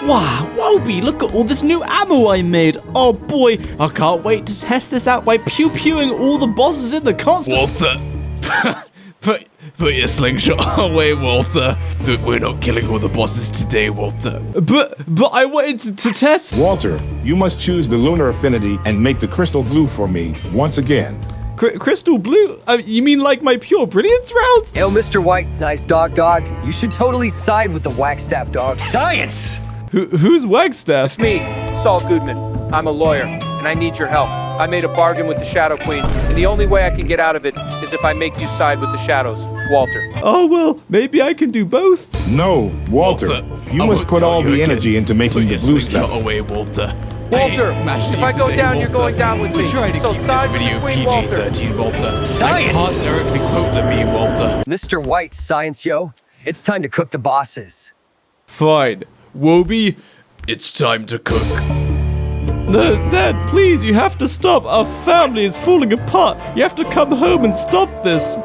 Wow, Wobie, look at all this new ammo I made. Oh boy, I can't wait to test this out by pew-pewing all the bosses in the constant. Walter, put your slingshot away, Walter. We're not killing all the bosses today, Walter. But I wanted to test. Walter, you must choose the lunar affinity and make the crystal blue for me once again. Crystal blue? You mean like my pure brilliance rounds? Yo, Mr. White, nice dog. You should totally side with the Wagstaff dog. Science! Who's Wagstaff? Me, Saul Goodman. I'm a lawyer, and I need your help. I made a bargain with the Shadow Queen, and the only way I can get out of it is if I make you side with the shadows. Walter. Oh, well, maybe I can do both. No, Walter, you must put all the energy into making the blue stuff. Away, Walter. Walter, if I go down, you're going down with me. We're trying to keep this video PG-13, Walter. Science! I can't directly quote the meme, Walter. Mr. White, science, yo. It's time to cook the bosses. Fine. Wobie, it's time to cook. Dad, please, you have to stop. Our family is falling apart. You have to come home and stop this.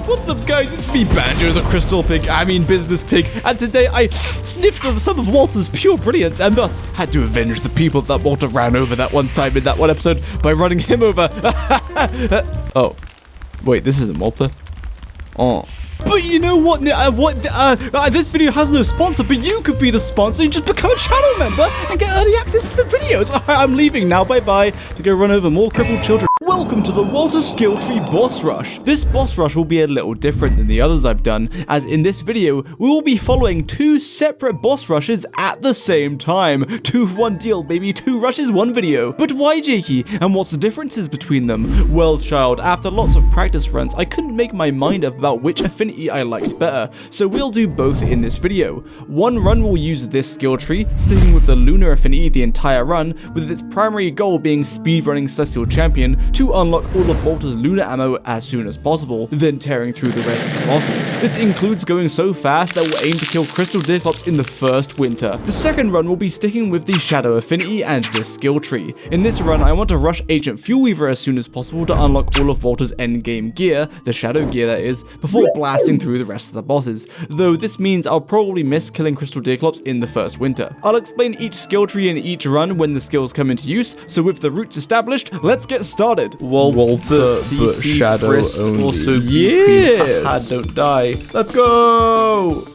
What's up, guys? It's me, Banjo, the Crystal Pig, Business Pig, and today I sniffed of some of Walter's pure brilliance and thus had to avenge the people that Walter ran over that one time in that one episode by running him over. Oh, wait, this isn't Walter. Oh. But you know what? This video has no sponsor, but you could be the sponsor. You just become a channel member and get early access to the videos. I'm leaving now. Bye-bye. To go run over more crippled children. Welcome to the Walter Skill Tree Boss Rush. This boss rush will be a little different than the others I've done, as in this video, we will be following two separate boss rushes at the same time. 2 for 1 deal, baby. 2 rushes, 1 video. But why, Jakey? And what's the differences between them? Well, child, after lots of practice runs, I couldn't make my mind up about which affinity I liked better, so we'll do both in this video. One run will use this skill tree, sticking with the lunar affinity the entire run, with its primary goal being speedrunning Celestial Champion to unlock all of Walter's lunar ammo as soon as possible, then tearing through the rest of the bosses. This includes going so fast that we'll aim to kill Crystal Diclops in the first winter. The second run will be sticking with the Shadow affinity and this skill tree. In this run, I want to rush Ancient Fuelweaver as soon as possible to unlock all of Walter's endgame gear, the Shadow gear that is, before blasting through the rest of the bosses, though this means I'll probably miss killing Crystal Diclops in the first winter. I'll explain each skill tree in each run when the skills come into use, so with the roots established, let's get started. Walter, but Shadow only. Also, yes! Don't die. Let's go!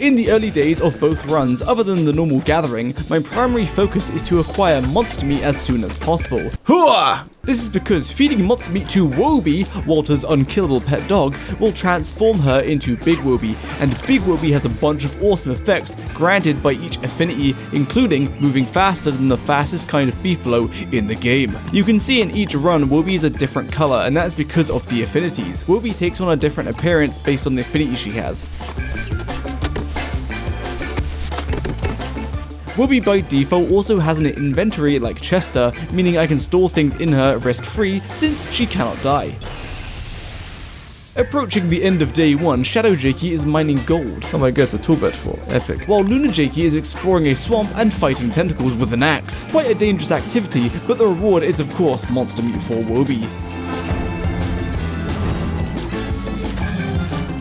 In the early days of both runs, other than the normal gathering, my primary focus is to acquire monster meat as soon as possible. Hooah! This is because feeding monster meat to Wobie, Walter's unkillable pet dog, will transform her into Big Wobie, and Big Wobie has a bunch of awesome effects granted by each affinity, including moving faster than the fastest kind of beefalo in the game. You can see in each run Wobie is a different color, and that is because of the affinities. Wobie takes on a different appearance based on the affinity she has. Wobie by default also has an inventory like Chester, meaning I can store things in her risk-free since she cannot die. Approaching the end of day 1, Shadow Jakey is mining gold. Oh my god, a tool bed for epic. While Lunar Jakey is exploring a swamp and fighting tentacles with an axe. Quite a dangerous activity, but the reward is of course monster meat for Wobie.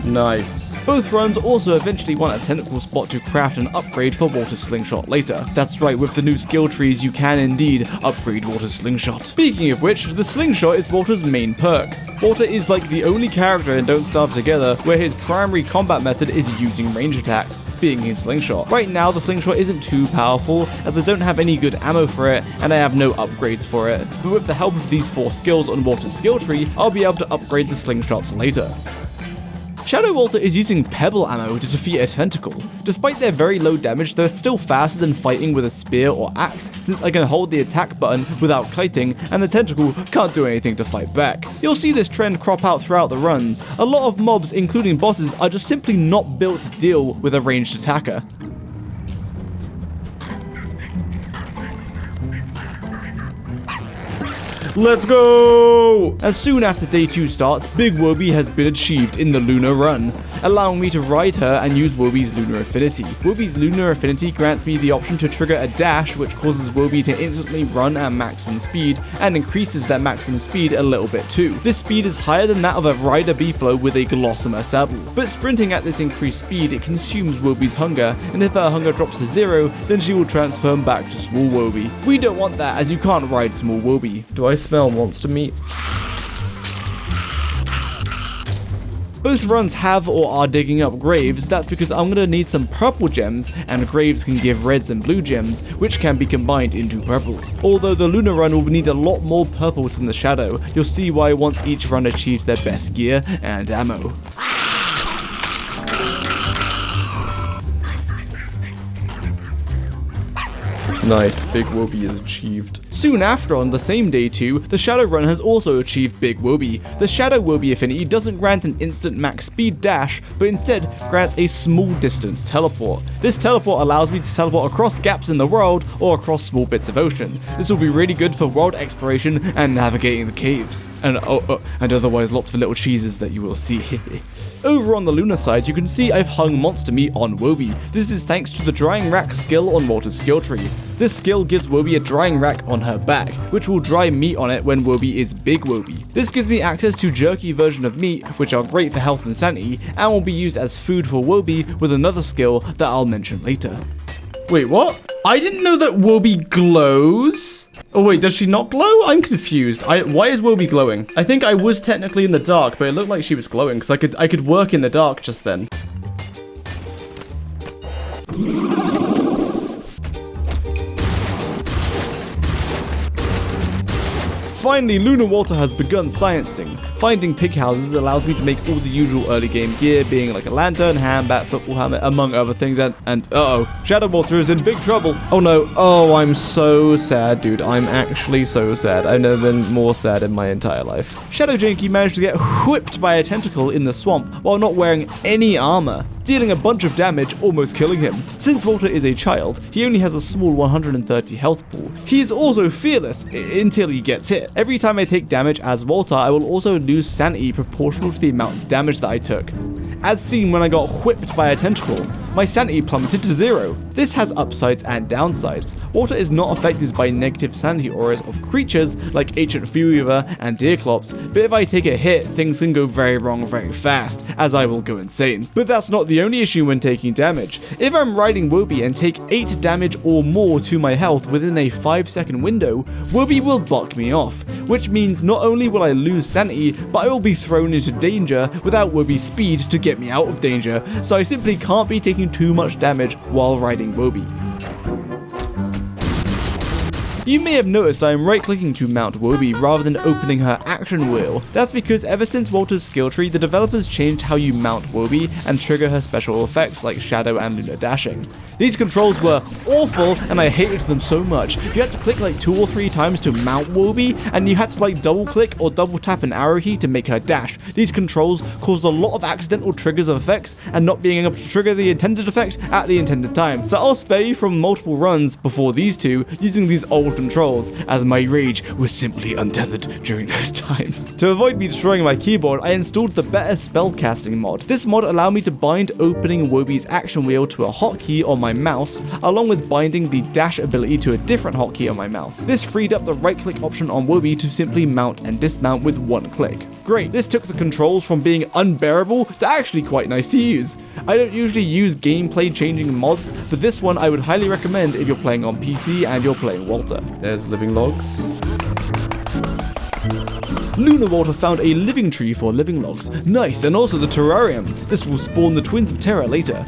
Nice. Both runs also eventually want a tentacle spot to craft an upgrade for Walter's Slingshot later. That's right, with the new skill trees you can indeed upgrade Walter's Slingshot. Speaking of which, the Slingshot is Walter's main perk. Walter is like the only character in Don't Starve Together where his primary combat method is using range attacks, being his Slingshot. Right now the Slingshot isn't too powerful as I don't have any good ammo for it and I have no upgrades for it, but with the help of these 4 skills on Walter's skill tree, I'll be able to upgrade the Slingshots later. Shadow Walter is using pebble ammo to defeat a tentacle. Despite their very low damage, they're still faster than fighting with a spear or axe, since I can hold the attack button without kiting, and the tentacle can't do anything to fight back. You'll see this trend crop out throughout the runs. A lot of mobs, including bosses, are just simply not built to deal with a ranged attacker. Let's go! As soon after day 2 starts, Big Wobie has been achieved in the lunar run. allowing me to ride her and use Woby's lunar affinity. Woby's lunar affinity grants me the option to trigger a dash, which causes Woby to instantly run at maximum speed and increases that maximum speed a little bit too. This speed is higher than that of a rider beefalo with a glossomer saddle. But sprinting at this increased speed, it consumes Woby's hunger, and if her hunger drops to 0, then she will transform back to small Woby. We don't want that, as you can't ride small Woby. Do I smell monster meat? Both runs have or are digging up graves. That's because I'm going to need some purple gems, and graves can give reds and blue gems, which can be combined into purples. Although the lunar run will need a lot more purples than the shadow, you'll see why once each run achieves their best gear and ammo. Nice, Big Woby is achieved. Soon after, on the same day too, the Shadow Run has also achieved Big Woby. The Shadow Woby affinity doesn't grant an instant max speed dash, but instead grants a small distance teleport. This teleport allows me to teleport across gaps in the world or across small bits of ocean. This will be really good for world exploration and navigating the caves. And otherwise lots of little cheeses that you will see. Over on the lunar side, you can see I've hung monster meat on Woby. This is thanks to the drying rack skill on Walter's skill tree. This skill gives Woby a drying rack on her back, which will dry meat on it when Woby is Big Woby. This gives me access to jerky version of meat, which are great for health and sanity, and will be used as food for Woby with another skill that I'll mention later. Wait, what? I didn't know that Woby glows. Oh wait, does she not glow? I'm confused. Why is Woby glowing? I think I was technically in the dark, but it looked like she was glowing because I could work in the dark just then. Finally, Lunar Walter has begun sciencing. Finding pig houses allows me to make all the usual early game gear, being like a lantern, hand bat, football helmet, among other things, and uh-oh, Shadow Walter is in big trouble. Oh no, oh, I'm so sad, dude. I'm actually so sad. I've never been more sad in my entire life. Shadow Janky managed to get whipped by a tentacle in the swamp while not wearing any armor, dealing a bunch of damage, almost killing him. Since Walter is a child, he only has a small 130 health pool. He is also fearless until he gets hit. Every time I take damage as Walter, I will also lose sanity proportional to the amount of damage that I took. As seen when I got whipped by a tentacle, my sanity plummeted to 0. This has upsides and downsides. Walter is not affected by negative sanity auras of creatures like Ancient Fuelweaver and Deerclops, but if I take a hit, things can go very wrong very fast, as I will go insane. But that's not the only issue when taking damage. If I'm riding Woby and take 8 damage or more to my health within a 5-second window, Woby will buck me off, which means not only will I lose sanity, but I will be thrown into danger without Woby's speed to get me out of danger, so I simply can't be taking too much damage while riding Woby. You may have noticed I am right-clicking to mount Woby rather than opening her action wheel. That's because ever since Walter's skill tree, the developers changed how you mount Woby and trigger her special effects like Shadow and Lunar Dashing. These controls were awful and I hated them so much. You had to click like 2 or 3 times to mount Woby, and you had to like double click or double tap an arrow key to make her dash. These controls caused a lot of accidental triggers of effects and not being able to trigger the intended effect at the intended time. So I'll spare you from multiple runs before these two using these old controls, as my rage was simply untethered during those times. To avoid me destroying my keyboard, I installed the better spellcasting mod. This mod allowed me to bind opening Woby's action wheel to a hotkey on my mouse, along with binding the dash ability to a different hotkey on my mouse. This freed up the right click option on Woby to simply mount and dismount with 1 click. Great, this took the controls from being unbearable to actually quite nice to use. I don't usually use gameplay changing mods, but this one I would highly recommend if you're playing on PC and you're playing Walter. There's living logs. Lunar Walter found a living tree for living logs. Nice, and also the terrarium. This will spawn the Twins of Terror later.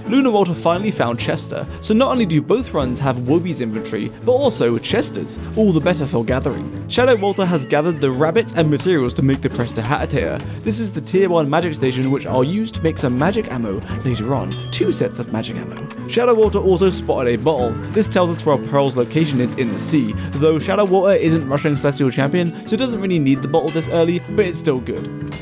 Lunar Walter finally found Chester, so not only do both runs have Woby's inventory, but also Chester's, all the better for gathering. Shadow Walter has gathered the rabbit and materials to make the Prestidigitator. This is the tier 1 magic station which I'll use to make some magic ammo later on, 2 sets of magic ammo. Shadow Walter also spotted a bottle. This tells us where Pearl's location is in the sea, though Shadow Walter isn't rushing Celestial Champion, so it doesn't really need the bottle this early, but it's still good.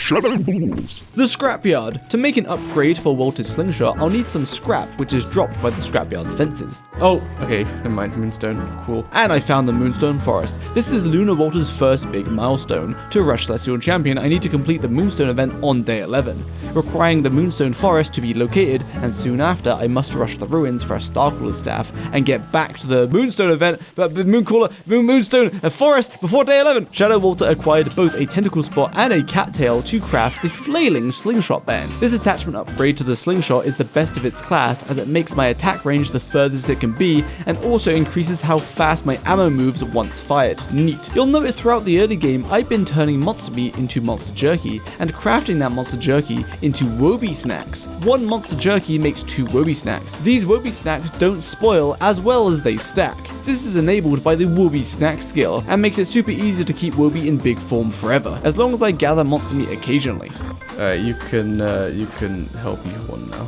Shadow Wolves. The scrapyard. To make an upgrade for Walter's slingshot, I'll need some scrap, which is dropped by the scrapyard's fences. Oh, okay. Never mind. Moonstone. Cool. And I found the Moonstone Forest. This is Lunar Walter's first big milestone. To rush Celestial Champion, I need to complete the Moonstone event on day 11, requiring the Moonstone Forest to be located, and soon after, I must rush the ruins for a Starcaller staff and get back to the Moonstone event, but the Moonstone Forest before day 11. Shadow Walter acquired both a tentacle spot and a cattail to craft the flailing slingshot band. This attachment upgrade to the slingshot is the best of its class, as it makes my attack range the furthest it can be, and also increases how fast my ammo moves once fired. Neat. You'll notice throughout the early game, I've been turning monster meat into monster jerky, and crafting that monster jerky into Woby snacks. One monster jerky makes 2 Woby snacks. These Woby snacks don't spoil as well as they stack. This is enabled by the Woby snack skill, and makes it super easy to keep Woby in big form forever, as long as I gather monster meat occasionally. Alright, you can help you one now.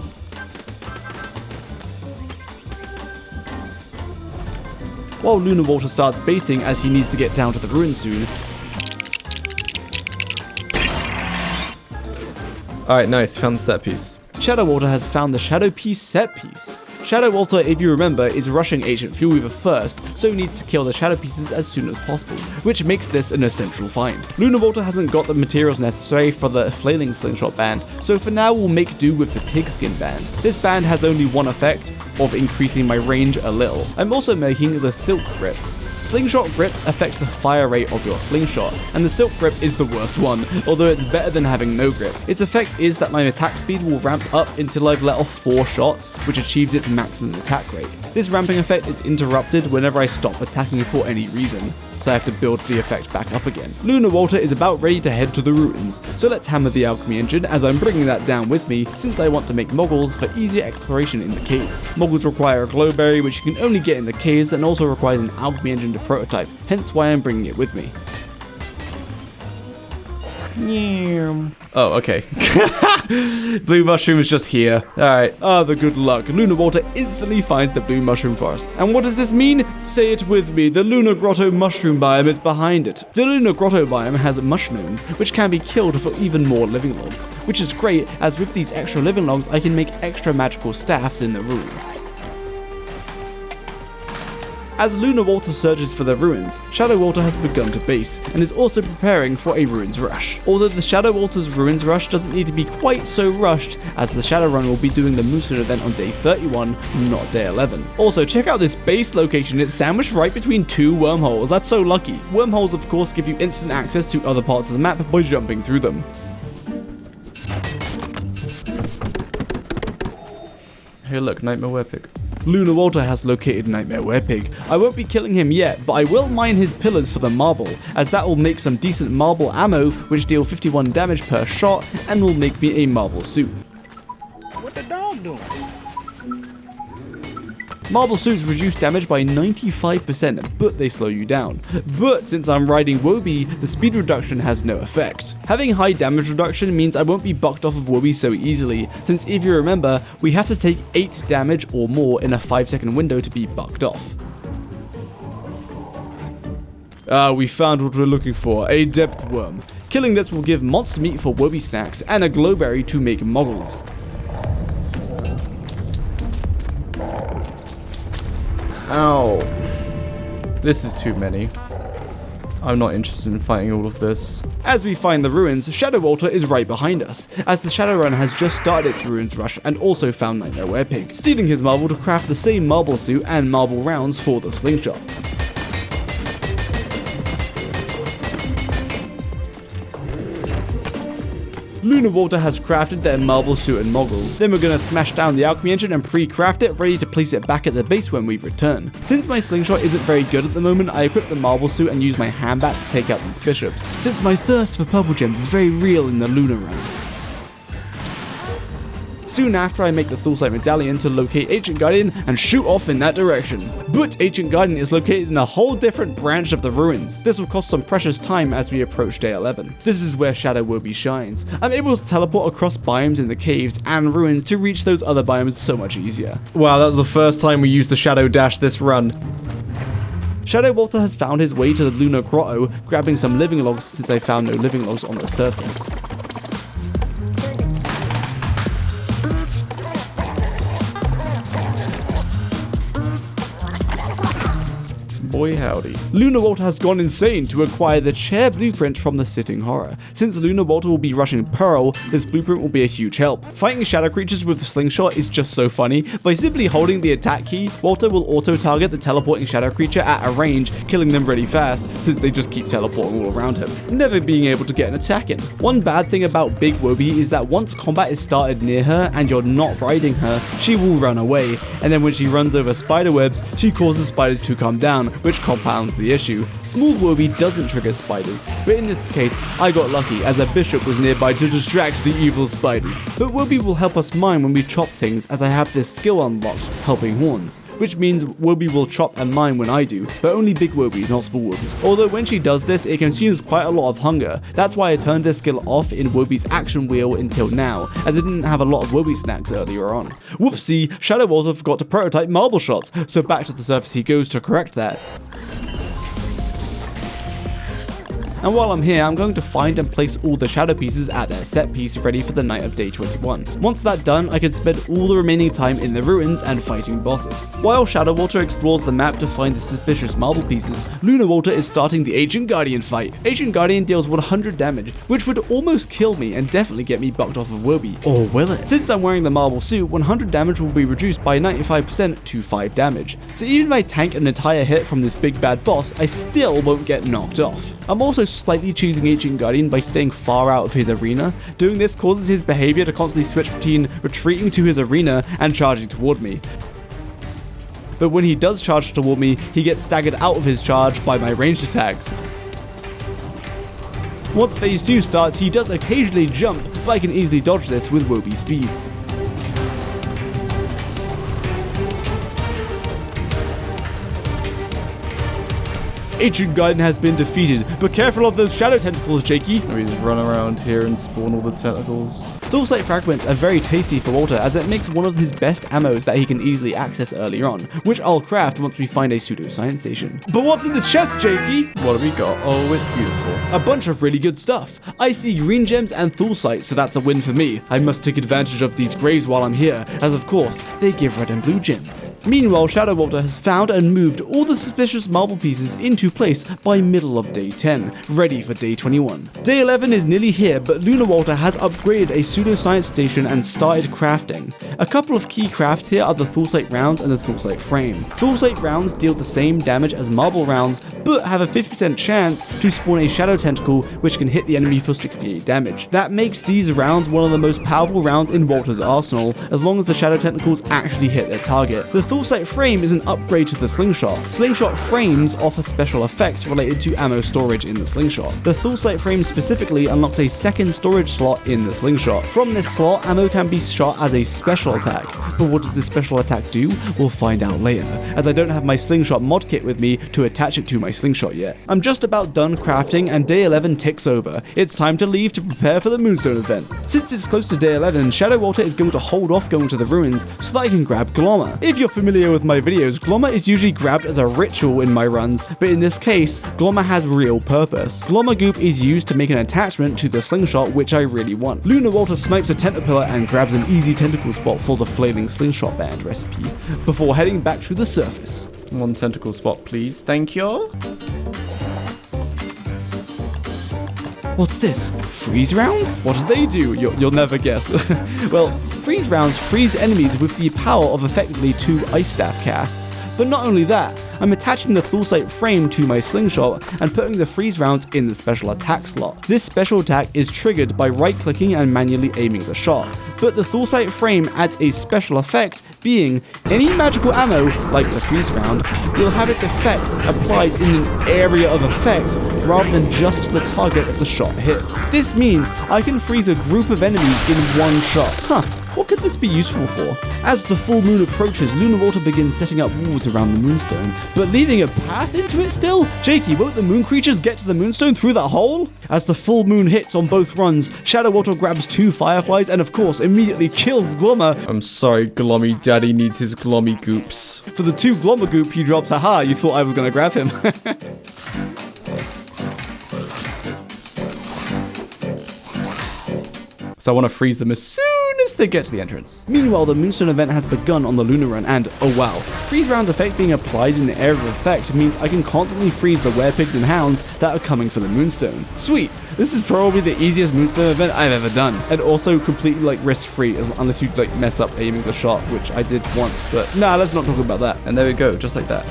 While Lunar Walter starts basing as he needs to get down to the ruins soon. Alright, nice. Found the set piece. Shadow Walter has found the Shadow Piece set piece. Shadow Walter, if you remember, is rushing Ancient Fuelweaver first, so he needs to kill the Shadow Pieces as soon as possible, which makes this an essential find. Lunar Walter hasn't got the materials necessary for the flailing slingshot band, so for now we'll make do with the pigskin band. This band has only one effect, of increasing my range a little. I'm also making the silk grip. Slingshot grips affect the fire rate of your slingshot, and the silk grip is the worst one, although it's better than having no grip. Its effect is that my attack speed will ramp up until I've let off 4 shots, which achieves its maximum attack rate. This ramping effect is interrupted whenever I stop attacking for any reason, so I have to build the effect back up again. Lunar Walter is about ready to head to the ruins, so let's hammer the alchemy engine as I'm bringing that down with me since I want to make moggles for easier exploration in the caves. Moggles require a glowberry, which you can only get in the caves, and also requires an alchemy engine to prototype, hence why I'm bringing it with me. Oh, okay. Blue mushroom is just here. Alright. The good luck. Lunar Walter instantly finds the blue mushroom forest. And what does this mean? Say it with me. The Lunar Grotto mushroom biome is behind it. The Lunar Grotto biome has mushrooms, which can be killed for even more living logs, which is great, as with these extra living logs, I can make extra magical staffs in the ruins. As Lunar Walter searches for the ruins, Shadow Walter has begun to base, and is also preparing for a ruins rush. Although the Shadow Walter's ruins rush doesn't need to be quite so rushed, as the Shadowrun will be doing the Moonstone event on day 31, not day 11. Also, check out this base location, it's sandwiched right between 2 wormholes, that's so lucky. Wormholes of course give you instant access to other parts of the map by jumping through them. Hey look, Nightmare Werepig. Lunar Walter has located Nightmare Werepig. I won't be killing him yet, but I will mine his pillars for the marble, as that will make some decent marble ammo, which deal 51 damage per shot, and will make me a marble suit. What the dog doing? Marble suits reduce damage by 95%, but they slow you down. But since I'm riding Woby, the speed reduction has no effect. Having high damage reduction means I won't be bucked off of Woby so easily, since if you remember, we have to take 8 damage or more in a 5-second window to be bucked off. We found what we're looking for, a depth worm. Killing this will give monster meat for Woby snacks and a glowberry to make moggles. Ow. This is too many. I'm not interested in fighting all of this. As we find the ruins, Shadow Walter is right behind us, as the Shadowrun has just started its ruins rush and also found Nightmare Werepig, stealing his marble to craft the same marble suit and marble rounds for the slingshot. Lunar Walter has crafted their marble suit and moggles. Then we're gonna smash down the alchemy engine and pre-craft it, ready to place it back at the base when we return. Since my slingshot isn't very good at the moment, I equip the marble suit and use my handbat to take out these bishops, since my thirst for purple gems is very real in the lunar run. Soon after, I make the Thulsite Medallion to locate Ancient Guardian and shoot off in that direction. But Ancient Guardian is located in a whole different branch of the ruins. This will cost some precious time as we approach day 11. This is where Shadow Woby shines. I'm able to teleport across biomes in the caves and ruins to reach those other biomes so much easier. Wow, that was the first time we used the Shadow Dash this run. Shadow Walter has found his way to the Lunar Grotto, grabbing some living logs since I found no living logs on the surface. Boy howdy. Lunar Walter has gone insane to acquire the chair blueprint from the Sitting Horror. Since Lunar Walter will be rushing Pearl, this blueprint will be a huge help. Fighting shadow creatures with the slingshot is just so funny. By simply holding the attack key, Walter will auto-target the teleporting shadow creature at a range, killing them really fast, since they just keep teleporting all around him, never being able to get an attack in. One bad thing about Big Wobie is that once combat is started near her and you're not riding her, she will run away, and then when she runs over spider webs, she causes spiders to come down, which compounds the issue. Small Wobie doesn't trigger spiders, but in this case, I got lucky as a bishop was nearby to distract the evil spiders. But Wobie will help us mine when we chop things, as I have this skill unlocked, Helping Horns, which means Wobie will chop and mine when I do, but only Big Wobie, not Small Wobie. Although when she does this, it consumes quite a lot of hunger. That's why I turned this skill off in Wobie's action wheel until now, as I didn't have a lot of Wobie snacks earlier on. Whoopsie, Shadow Walter forgot to prototype marble shots, so back to the surface he goes to correct that. And while I'm here, I'm going to find and place all the shadow pieces at their set piece ready for the night of day 21. Once that's done, I can spend all the remaining time in the ruins and fighting bosses. While Shadow Walter explores the map to find the suspicious marble pieces, Lunar Walter is starting the Ancient Guardian fight. Ancient Guardian deals 100 damage, which would almost kill me and definitely get me bucked off of Wobie. Or will it? Since I'm wearing the marble suit, 100 damage will be reduced by 95% to 5 damage. So even if I tank an entire hit from this big bad boss, I still won't get knocked off. I'm also slightly choosing Ancient Guardian by staying far out of his arena. Doing this causes his behavior to constantly switch between retreating to his arena and charging toward me. But when he does charge toward me, he gets staggered out of his charge by my ranged attacks. Once phase 2 starts, he does occasionally jump, but I can easily dodge this with Wobie speed. Ancient Guardian has been defeated, but careful of those shadow tentacles, Jakey. We just run around here and spawn all the tentacles. Thulsite fragments are very tasty for Walter, as it makes one of his best ammos that he can easily access earlier on, which I'll craft once we find a pseudoscience station. But what's in the chest, Jakey? What have we got? Oh, it's beautiful. A bunch of really good stuff. I see green gems and Thulsite, so that's a win for me. I must take advantage of these graves while I'm here, as of course, they give red and blue gems. Meanwhile, Shadow Walter has found and moved all the suspicious marble pieces into place by middle of day 10, ready for day 21. Day 11 is nearly here, but Lunar Walter has upgraded a pseudoscience station and started crafting. A couple of key crafts here are the Thulsite rounds and the Thulsite frame. Thulsite rounds deal the same damage as marble rounds, but have a 50% chance to spawn a shadow tentacle which can hit the enemy for 68 damage. That makes these rounds one of the most powerful rounds in Walter's arsenal, as long as the shadow tentacles actually hit their target. The Thulsite frame is an upgrade to the slingshot. Slingshot frames offer special effects related to ammo storage in the slingshot. The Thulsite frame specifically unlocks a second storage slot in the slingshot. From this slot, ammo can be shot as a special attack, but what does this special attack do? We'll find out later, as I don't have my slingshot mod kit with me to attach it to my slingshot yet. I'm just about done crafting and day 11 ticks over. It's time to leave to prepare for the Moonstone event. Since it's close to day 11, Shadow Walter is going to hold off going to the ruins so that I can grab Glommer. If you're familiar with my videos, Glommer is usually grabbed as a ritual in my runs, but in this case, Glommer has real purpose. Glommer goop is used to make an attachment to the slingshot, which I really want. Lunar Walter snipes a tentapillar and grabs an easy tentacle spot for the flailing slingshot band recipe, before heading back to the surface. One tentacle spot, please. Thank you. What's this? Freeze rounds? What do they do? You'll never guess. Well, freeze rounds freeze enemies with the power of effectively 2 ice staff casts. But not only that, I'm attaching the Thulsite frame to my slingshot and putting the freeze rounds in the special attack slot. This special attack is triggered by right-clicking and manually aiming the shot. But the Thulsite frame adds a special effect, being any magical ammo, like the freeze round, will have its effect applied in an area of effect rather than just the target that the shot hits. This means I can freeze a group of enemies in one shot. What could this be useful for? As the full moon approaches, Lunar Walter begins setting up walls around the Moonstone, but leaving a path into it still? Jakey, won't the moon creatures get to the Moonstone through that hole? As the full moon hits on both runs, Shadow Walter grabs 2 fireflies and of course immediately kills Glommer. I'm sorry, Glommy Daddy needs his Glommy goops. For the 2 Glommer goop he drops, haha, you thought I was gonna grab him. So I want to freeze them as soon as they get to the entrance. Meanwhile, the Moonstone event has begun on the Lunar Run, and oh wow, freeze round effect being applied in the area of effect means I can constantly freeze the werepigs and hounds that are coming for the Moonstone. Sweet! This is probably the easiest Moonstone event I've ever done, and also completely like risk-free unless you like mess up aiming the shot, which I did once, but nah, let's not talk about that. And there we go, just like that.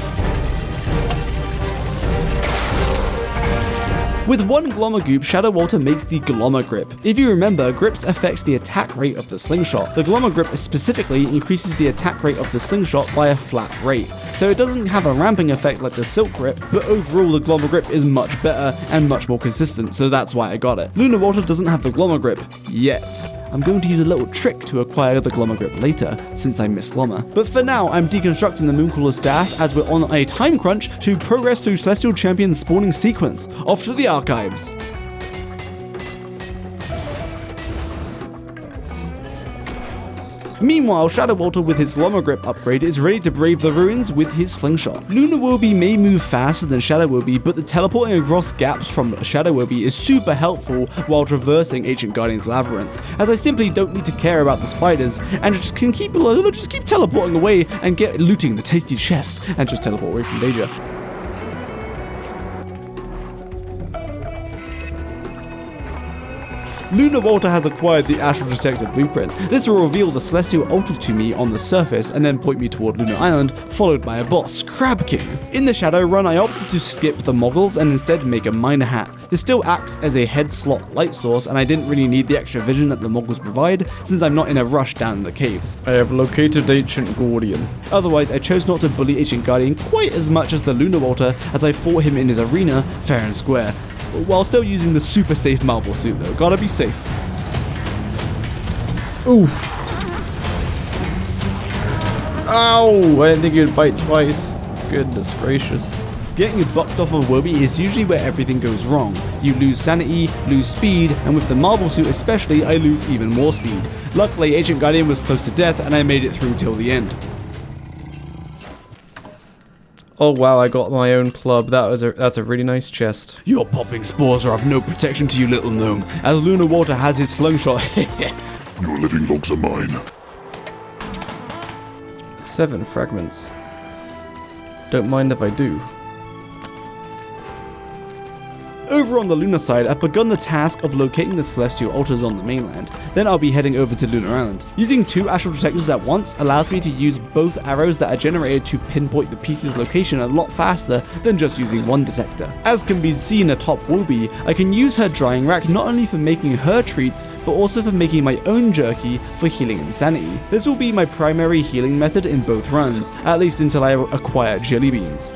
With one Glommer Goop, Shadow Walter makes the Glommer Grip. If you remember, grips affect the attack rate of the slingshot. The Glommer Grip specifically increases the attack rate of the slingshot by a flat rate. So it doesn't have a ramping effect like the Silk Grip, but overall the Glommer Grip is much better and much more consistent, so that's why I got it. Lunar Walter doesn't have the Glommer Grip yet. I'm going to use a little trick to acquire the Glommer Grip later, since I miss Glommer. But for now, I'm deconstructing the Mooncaller's staff as we're on a time crunch to progress through Celestial Champion's spawning sequence. Off to the archives. Meanwhile, Shadow Walter with his Glommer Grip upgrade is ready to brave the ruins with his slingshot. Lunar Wilby may move faster than Shadow Wilby, but the teleporting across gaps from Shadow Wilby is super helpful while traversing Ancient Guardian's labyrinth, as I simply don't need to care about the spiders and just can keep teleporting away and get looting the tasty chest and just teleport away from danger. Lunar Walter has acquired the Astral Detector blueprint. This will reveal the celestial altars to me on the surface and then point me toward Lunar Island, followed by a boss, Crab King. In the Shadow Run, I opted to skip the Moggles and instead make a Miner Hat. This still acts as a head slot light source, and I didn't really need the extra vision that the Moggles provide, since I'm not in a rush down the caves. I have located Ancient Guardian. Otherwise, I chose not to bully Ancient Guardian quite as much as the Lunar Walter, as I fought him in his arena, fair and square. While still using the super safe marble suit though, gotta be safe. Oof. Ow! I didn't think you'd bite twice. Goodness gracious. Getting bucked off of Wilby is usually where everything goes wrong. You lose sanity, lose speed, and with the marble suit especially, I lose even more speed. Luckily, Ancient Guardian was close to death and I made it through till the end. Oh wow, I got my own club. That's a really nice chest. Your popping spores are of no protection to you, little gnome. As Lunar Walter has his slingshot. Your living logs are mine. 7 fragments. Don't mind if I do. Over on the Lunar side, I've begun the task of locating the celestial altars on the mainland. Then I'll be heading over to Lunar Island. Using 2 astral detectors at once allows me to use both arrows that are generated to pinpoint the piece's location a lot faster than just using one detector. As can be seen atop Wilby, I can use her drying rack not only for making her treats, but also for making my own jerky for healing insanity. This will be my primary healing method in both runs, at least until I acquire jelly beans.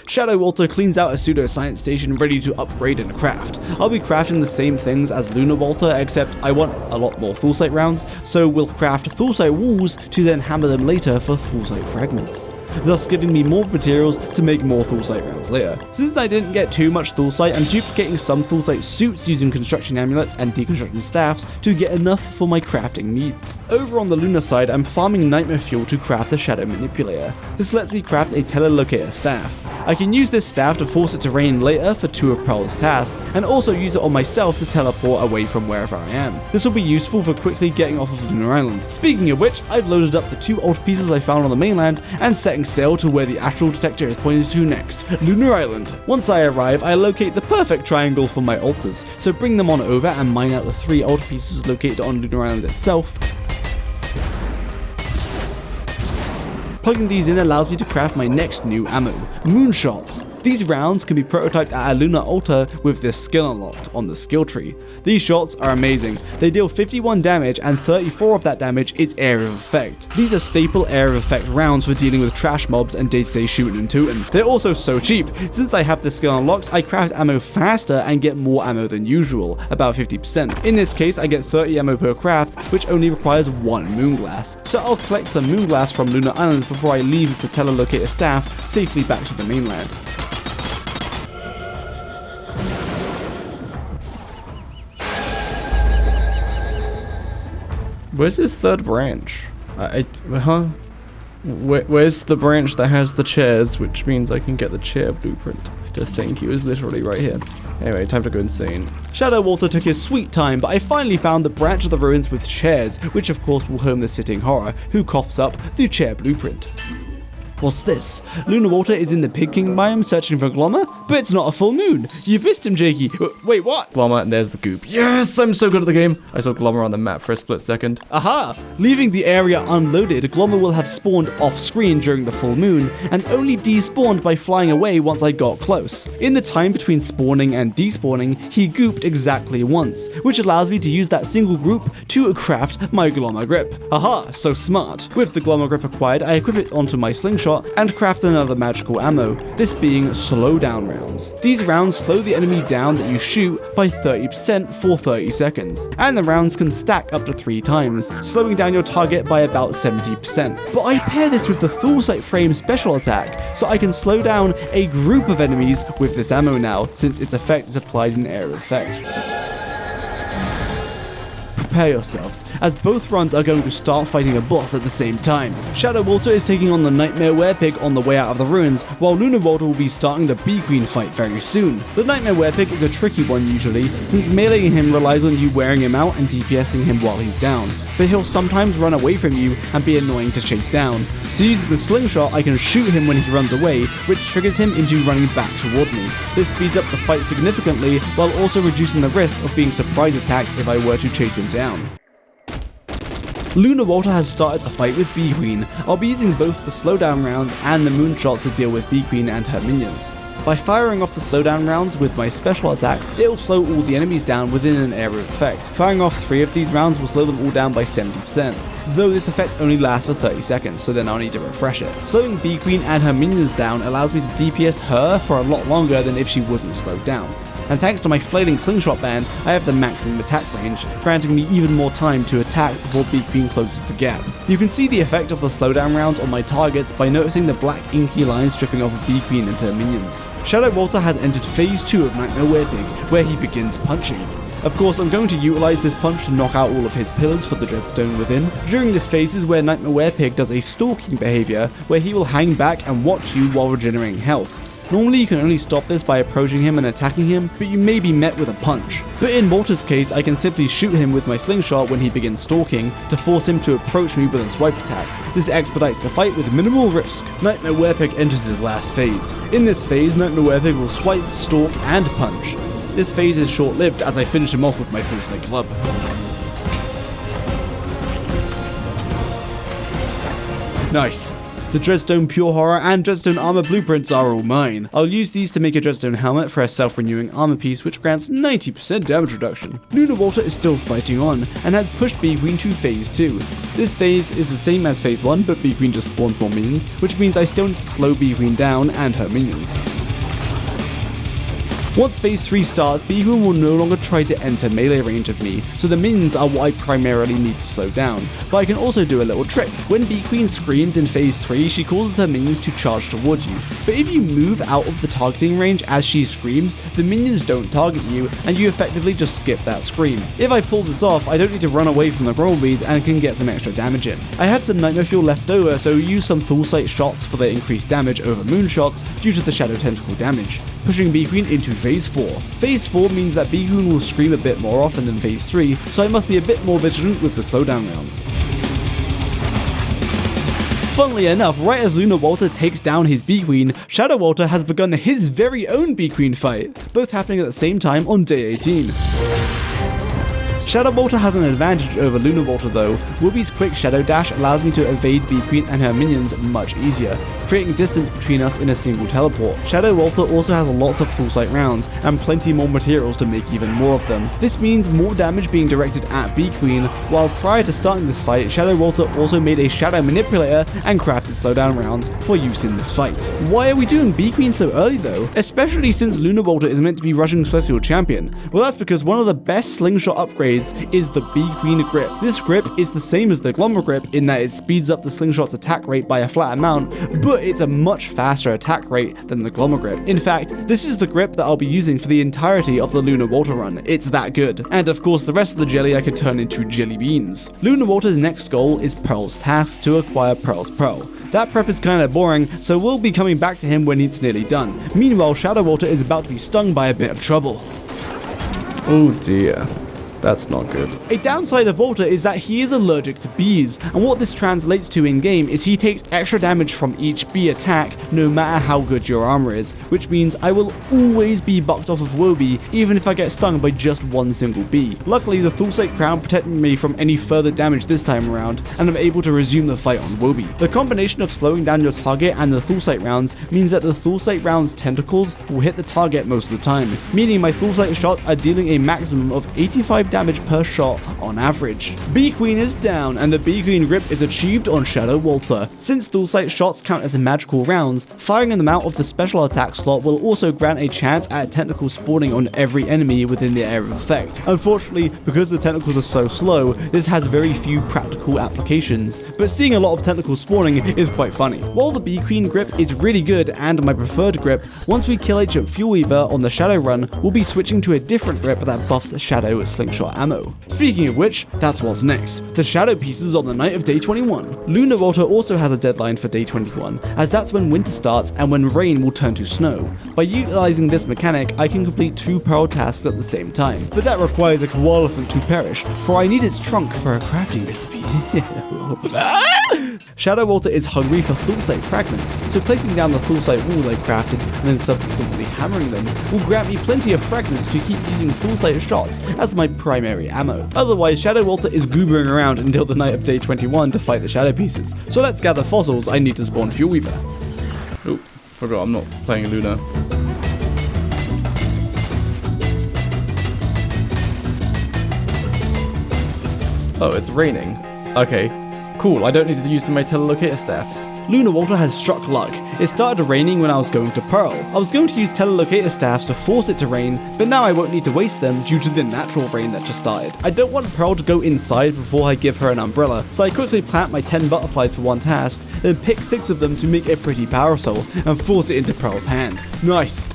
Shadow Walter cleans out a pseudo-science station ready to upgrade and craft. I'll be crafting the same things as Lunar Walter, except I want a lot more Thulsite rounds, so we'll craft Thulsite walls to then hammer them later for Thulsite fragments, thus giving me more materials to make more Thulsite rounds later. Since I didn't get too much Thulsite, I'm duplicating some Thulsite suits using construction amulets and deconstruction staffs to get enough for my crafting needs. Over on the Lunar side, I'm farming Nightmare Fuel to craft the Shadow Manipulator. This lets me craft a Telelocator staff. I can use this staff to force it to rain later for 2 of Prowl's tasks, and also use it on myself to teleport away from wherever I am. This will be useful for quickly getting off of Lunar Island. Speaking of which, I've loaded up the 2 altar pieces I found on the mainland and setting sail to where the astral detector is pointed to next, Lunar Island. Once I arrive, I locate the perfect triangle for my altars, so bring them on over and mine out the 3 altar pieces located on Lunar Island itself. Plugging these in allows me to craft my next new ammo, Moonshots. These rounds can be prototyped at a lunar altar with this skill unlocked on the skill tree. These shots are amazing. They deal 51 damage and 34 of that damage is area of effect. These are staple area of effect rounds for dealing with trash mobs and day-to-day shooting and tooting. They're also so cheap. Since I have this skill unlocked, I craft ammo faster and get more ammo than usual, about 50%. In this case, I get 30 ammo per craft, which only requires 1 moonglass. So I'll collect some moonglass from Lunar Island before I leave the Telelocator staff safely back to the mainland. Where's his 3rd branch? Where's the branch that has the chairs, which means I can get the chair blueprint? to think he was literally right here. Anyway, time to go insane. Shadow Walter took his sweet time, but I finally found the branch of the ruins with chairs, which of course will home the sitting horror, who coughs up the chair blueprint. What's this? Lunar Walter is in the Pig King biome searching for Glommer, but it's not a full moon. You've missed him, Jakey. Wait, what? Glommer, and there's the goop. Yes, I'm so good at the game. I saw Glommer on the map for a split second. Aha! Leaving the area unloaded, Glommer will have spawned off-screen during the full moon, and only despawned by flying away once I got close. In the time between spawning and despawning, he gooped exactly once, which allows me to use that single group to craft my Glommer grip. Aha, so smart. With the Glommer grip acquired, I equip it onto my slingshot and craft another magical ammo, this being slowdown rounds. These rounds slow the enemy down that you shoot by 30% for 30 seconds, and the rounds can stack up to 3 times, slowing down your target by about 70%. But I pair this with the Thulsite Frame special attack, so I can slow down a group of enemies with this ammo now, since its effect is applied in area effect. Prepare yourselves, as both runs are going to start fighting a boss at the same time. Shadow Walter is taking on the Nightmare Werepig on the way out of the ruins, while Lunar Walter will be starting the Bee Queen fight very soon. The Nightmare Werepig is a tricky one usually, since meleeing him relies on you wearing him out and DPSing him while he's down, but he'll sometimes run away from you and be annoying to chase down. So using the slingshot, I can shoot him when he runs away, which triggers him into running back toward me. This speeds up the fight significantly, while also reducing the risk of being surprise attacked if I were to chase him down. Lunar Walter has started the fight with Bee Queen. I'll be using both the slowdown rounds and the moonshots to deal with Bee Queen and her minions. By firing off the slowdown rounds with my special attack, it will slow all the enemies down within an area of effect. Firing off 3 of these rounds will slow them all down by 70%, though this effect only lasts for 30 seconds, so then I'll need to refresh it. Slowing Bee Queen and her minions down allows me to DPS her for a lot longer than if she wasn't slowed down. And thanks to my flailing slingshot band, I have the maximum attack range, granting me even more time to attack before Bee Queen closes the gap. You can see the effect of the slowdown rounds on my targets by noticing the black inky lines dripping off of Bee Queen into her minions. Shadow Walter has entered phase 2 of Nightmare Werepig, where he begins punching. Of course, I'm going to utilize this punch to knock out all of his pillars for the Dreadstone within. During this phase is where Nightmare Werepig does a stalking behavior, where he will hang back and watch you while regenerating health. Normally you can only stop this by approaching him and attacking him, but you may be met with a punch. But in Walter's case, I can simply shoot him with my slingshot when he begins stalking, to force him to approach me with a swipe attack. This expedites the fight with minimal risk. Nightmare Werepig enters his last phase. In this phase, Nightmare Werepig will swipe, stalk, and punch. This phase is short-lived as I finish him off with my Thulsite Club. Nice. The Dreadstone Pure Horror and Dreadstone Armor blueprints are all mine. I'll use these to make a Dreadstone helmet for a self-renewing armor piece which grants 90% damage reduction. Lunar Walter is still fighting on, and has pushed Bee Queen to phase 2. This phase is the same as phase 1, but Bee Queen just spawns more minions, which means I still need to slow Bee Queen down and her minions. Once phase 3 starts, Bee Queen will no longer try to enter melee range of me, so the minions are what I primarily need to slow down. But I can also do a little trick. When Bee Queen screams in phase 3, she causes her minions to charge towards you. But if you move out of the targeting range as she screams, the minions don't target you, and you effectively just skip that scream. If I pull this off, I don't need to run away from the bumblebees and can get some extra damage in. I had some Nightmare Fuel left over, so use some Thulsite shots for their increased damage over moonshots due to the Shadow Tentacle damage, pushing Bee Queen into phase 4. Phase 4 means that Bee Queen will scream a bit more often than phase 3, so I must be a bit more vigilant with the slowdown rounds. Funnily enough, right as Lunar Walter takes down his Bee Queen, Shadow Walter has begun his very own Bee Queen fight, both happening at the same time on day 18. Shadow Walter has an advantage over Lunar Walter though. Wooby's quick shadow dash allows me to evade Bee Queen and her minions much easier, creating distance between us in a single teleport. Shadow Walter also has lots of Thulsite rounds, and plenty more materials to make even more of them. This means more damage being directed at Bee Queen, while prior to starting this fight, Shadow Walter also made a Shadow Manipulator and crafted slowdown rounds for use in this fight. Why are we doing Bee Queen so early though? Especially since Lunar Walter is meant to be rushing Celestial Champion? Well, that's because one of the best slingshot upgrades upgrades is the Bee Queen grip. This grip is the same as the Glommer grip in that it speeds up the slingshot's attack rate by a flat amount, but it's a much faster attack rate than the Glommer grip. In fact, this is the grip that I'll be using for the entirety of the Lunar Water run. It's that good. And of course, the rest of the jelly I could turn into jelly beans. Lunar Water's next goal is Pearl's task to acquire Pearl's Pearl. That prep is kinda boring, so we'll be coming back to him when it's nearly done. Meanwhile, Shadow Water is about to be stung by a bit of trouble. Oh dear. That's not good. A downside of Walter is that he is allergic to bees, and what this translates to in game is he takes extra damage from each bee attack no matter how good your armor is, which means I will always be bucked off of Woby even if I get stung by just one single bee. Luckily, the Thulsite Crown protected me from any further damage this time around, and I'm able to resume the fight on Woby. The combination of slowing down your target and the Thulsite rounds means that the Thulsite rounds' tentacles will hit the target most of the time, meaning my Thulsite shots are dealing a maximum of 85 damage per shot on average. Bee Queen is down, and the Bee Queen grip is achieved on Shadow Walter. Since Thulsite shots count as magical rounds, firing them out of the special attack slot will also grant a chance at tentacle spawning on every enemy within the area of effect. Unfortunately, because the tentacles are so slow, this has very few practical applications, but seeing a lot of tentacles spawning is quite funny. While the Bee Queen grip is really good and my preferred grip, once we kill Ancient Fuelweaver on the Shadow run, we'll be switching to a different grip that buffs Shadow slingshot ammo. Speaking of which, that's what's next. The shadow pieces on the night of day 21. Lunar Water also has a deadline for day 21, as that's when winter starts and when rain will turn to snow. By utilizing this mechanic, I can complete 2 Pearl tasks at the same time, but that requires a koalefant to perish, for I need its trunk for a crafting recipe. Shadow Water is hungry for Thulsite fragments, so placing down the Thulsite wool I crafted and then subsequently hammering them will grant me plenty of fragments to keep using Thulsite shots as my primary ammo. Otherwise, Shadow Walter is goobering around until the night of day 21 to fight the shadow pieces. So let's gather fossils I need to spawn Fuelweaver. Oh, forgot I'm not playing Luna. Oh, it's raining. Okay, cool. I don't need to use some of my telelocator staffs. Lunar Water has struck luck. It started raining when I was going to Pearl. I was going to use telelocator staffs to force it to rain, but now I won't need to waste them due to the natural rain that just started. I don't want Pearl to go inside before I give her an umbrella, so I quickly plant my 10 butterflies for one task, then pick 6 of them to make a pretty parasol, and force it into Pearl's hand. Nice!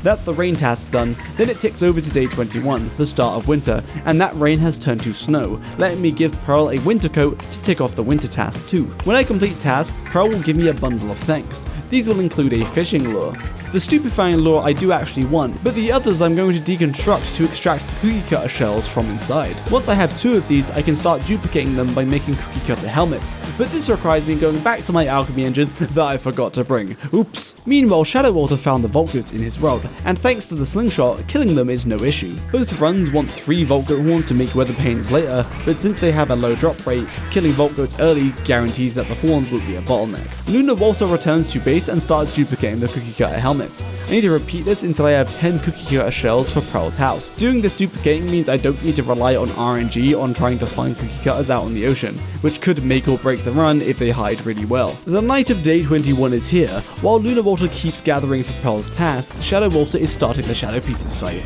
That's the rain task done. Then it ticks over to day 21, the start of winter, and that rain has turned to snow, letting me give Pearl a winter coat to tick off the winter task too. When I complete tasks, Pearl will give me a bundle of thanks. These will include a fishing lure. The stupefying lure I do actually want, but the others I'm going to deconstruct to extract the cookie cutter shells from inside. Once I have 2 of these, I can start duplicating them by making cookie cutter helmets, but this requires me going back to my alchemy engine that I forgot to bring. Oops. Meanwhile, Shadow Walter found the Vault Goats in his world, and thanks to the slingshot, killing them is no issue. Both runs want 3 Vault Goat horns to make weather panes later, but since they have a low drop rate, killing Vault Goats early guarantees that the horns will be a bottleneck. Lunar Walter returns to base and starts duplicating the cookie cutter helmets. I need to repeat this until I have 10 cookie cutter shells for Pearl's house. Doing this duplicating means I don't need to rely on RNG on trying to find cookie cutters out on the ocean, which could make or break the run if they hide really well. The night of day 21 is here. While Lunar Walter keeps gathering for Pearl's tasks, Shadow Walter is starting the Shadow Pieces fight.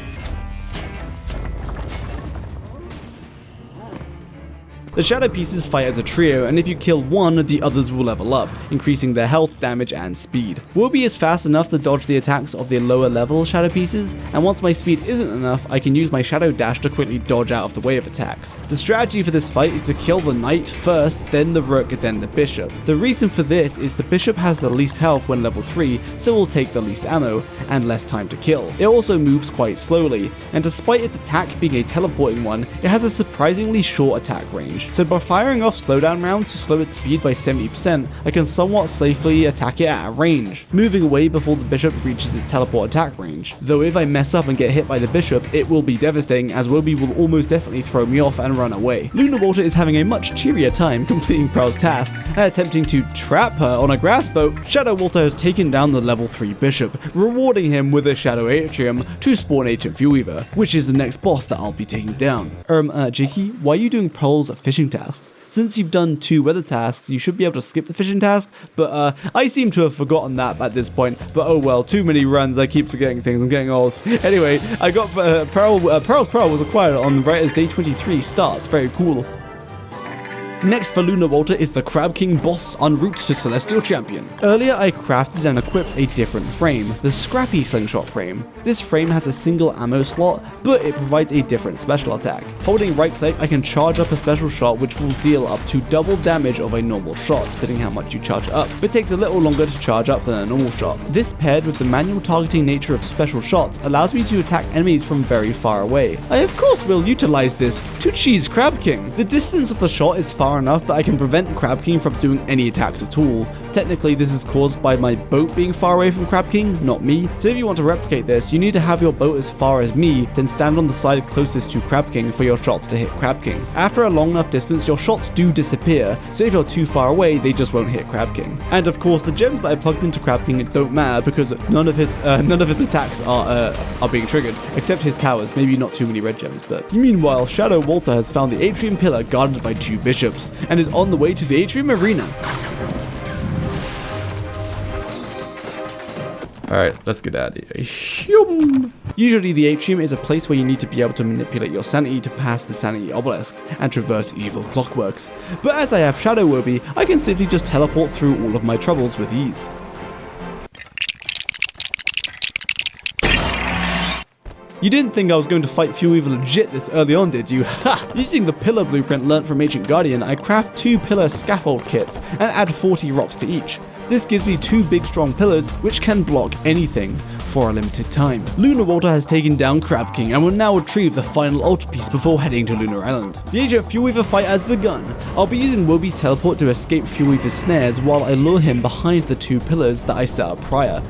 The Shadow Pieces fight as a trio, and if you kill one, the others will level up, increasing their health, damage, and speed. Woby is fast enough to dodge the attacks of the lower level Shadow Pieces, and once my speed isn't enough, I can use my Shadow Dash to quickly dodge out of the way of attacks. The strategy for this fight is to kill the Knight first, then the Rook, then the Bishop. The reason for this is the Bishop has the least health when level 3, so will take the least ammo, and less time to kill. It also moves quite slowly, and despite its attack being a teleporting one, it has a surprisingly short attack range. So by firing off slowdown rounds to slow its speed by 70%, I can somewhat safely attack it at a range, moving away before the Bishop reaches its teleport attack range. Though if I mess up and get hit by the Bishop, it will be devastating, as Woby will almost definitely throw me off and run away. Lunar Water is having a much cheerier time completing Pearl's tasks and attempting to trap her on a grass boat. Shadow Water has taken down the level 3 Bishop, rewarding him with a Shadow Atrium to spawn Ancient Fuelweaver, which is the next boss that I'll be taking down. Jakey, why are you doing Pearl's fishing tasks. Since you've done 2 weather tasks, you should be able to skip the fishing task, but I seem to have forgotten that at this point. But oh well, too many runs, I keep forgetting things, I'm getting old. Anyway, I got Pearl's Pearl was acquired on right as day 23 starts, very cool. Next for Lunar Walter is the Crab King boss en route to Celestial Champion. Earlier I crafted and equipped a different frame, the Scrappy Slingshot frame. This frame has a single ammo slot, but it provides a different special attack. Holding right click, I can charge up a special shot which will deal up to double damage of a normal shot, depending how much you charge up. It takes a little longer to charge up than a normal shot. This paired with the manual targeting nature of special shots allows me to attack enemies from very far away. I of course will utilize this to cheese Crab King. The distance of the shot is far enough that I can prevent Crab King from doing any attacks at all. Technically, this is caused by my boat being far away from Crab King, not me. So if you want to replicate this, you need to have your boat as far as me, then stand on the side closest to Crab King for your shots to hit Crab King. After a long enough distance, your shots do disappear, so if you're too far away, they just won't hit Crab King. And of course, the gems that I plugged into Crab King don't matter because none of his attacks are being triggered, except his towers. Maybe not too many red gems, but meanwhile, Shadow Walter has found the Atrium Pillar guarded by 2 bishops, and is on the way to the Atrium Arena. Alright, let's get out of here. Usually the Atrium is a place where you need to be able to manipulate your sanity to pass the sanity obelisks and traverse evil clockworks. But as I have Shadow Wobie, I can simply just teleport through all of my troubles with ease. You didn't think I was going to fight Fuelweaver legit this early on, did you? Ha! Using the pillar blueprint learnt from Ancient Guardian, I craft 2 pillar scaffold kits and add 40 rocks to each. This gives me 2 big strong pillars which can block anything for a limited time. Lunar Walter has taken down Crab King and will now retrieve the final altar piece before heading to Lunar Island. The Ancient Fuelweaver fight has begun. I'll be using Wobie's teleport to escape Fuelweaver's snares while I lure him behind the 2 pillars that I set up prior.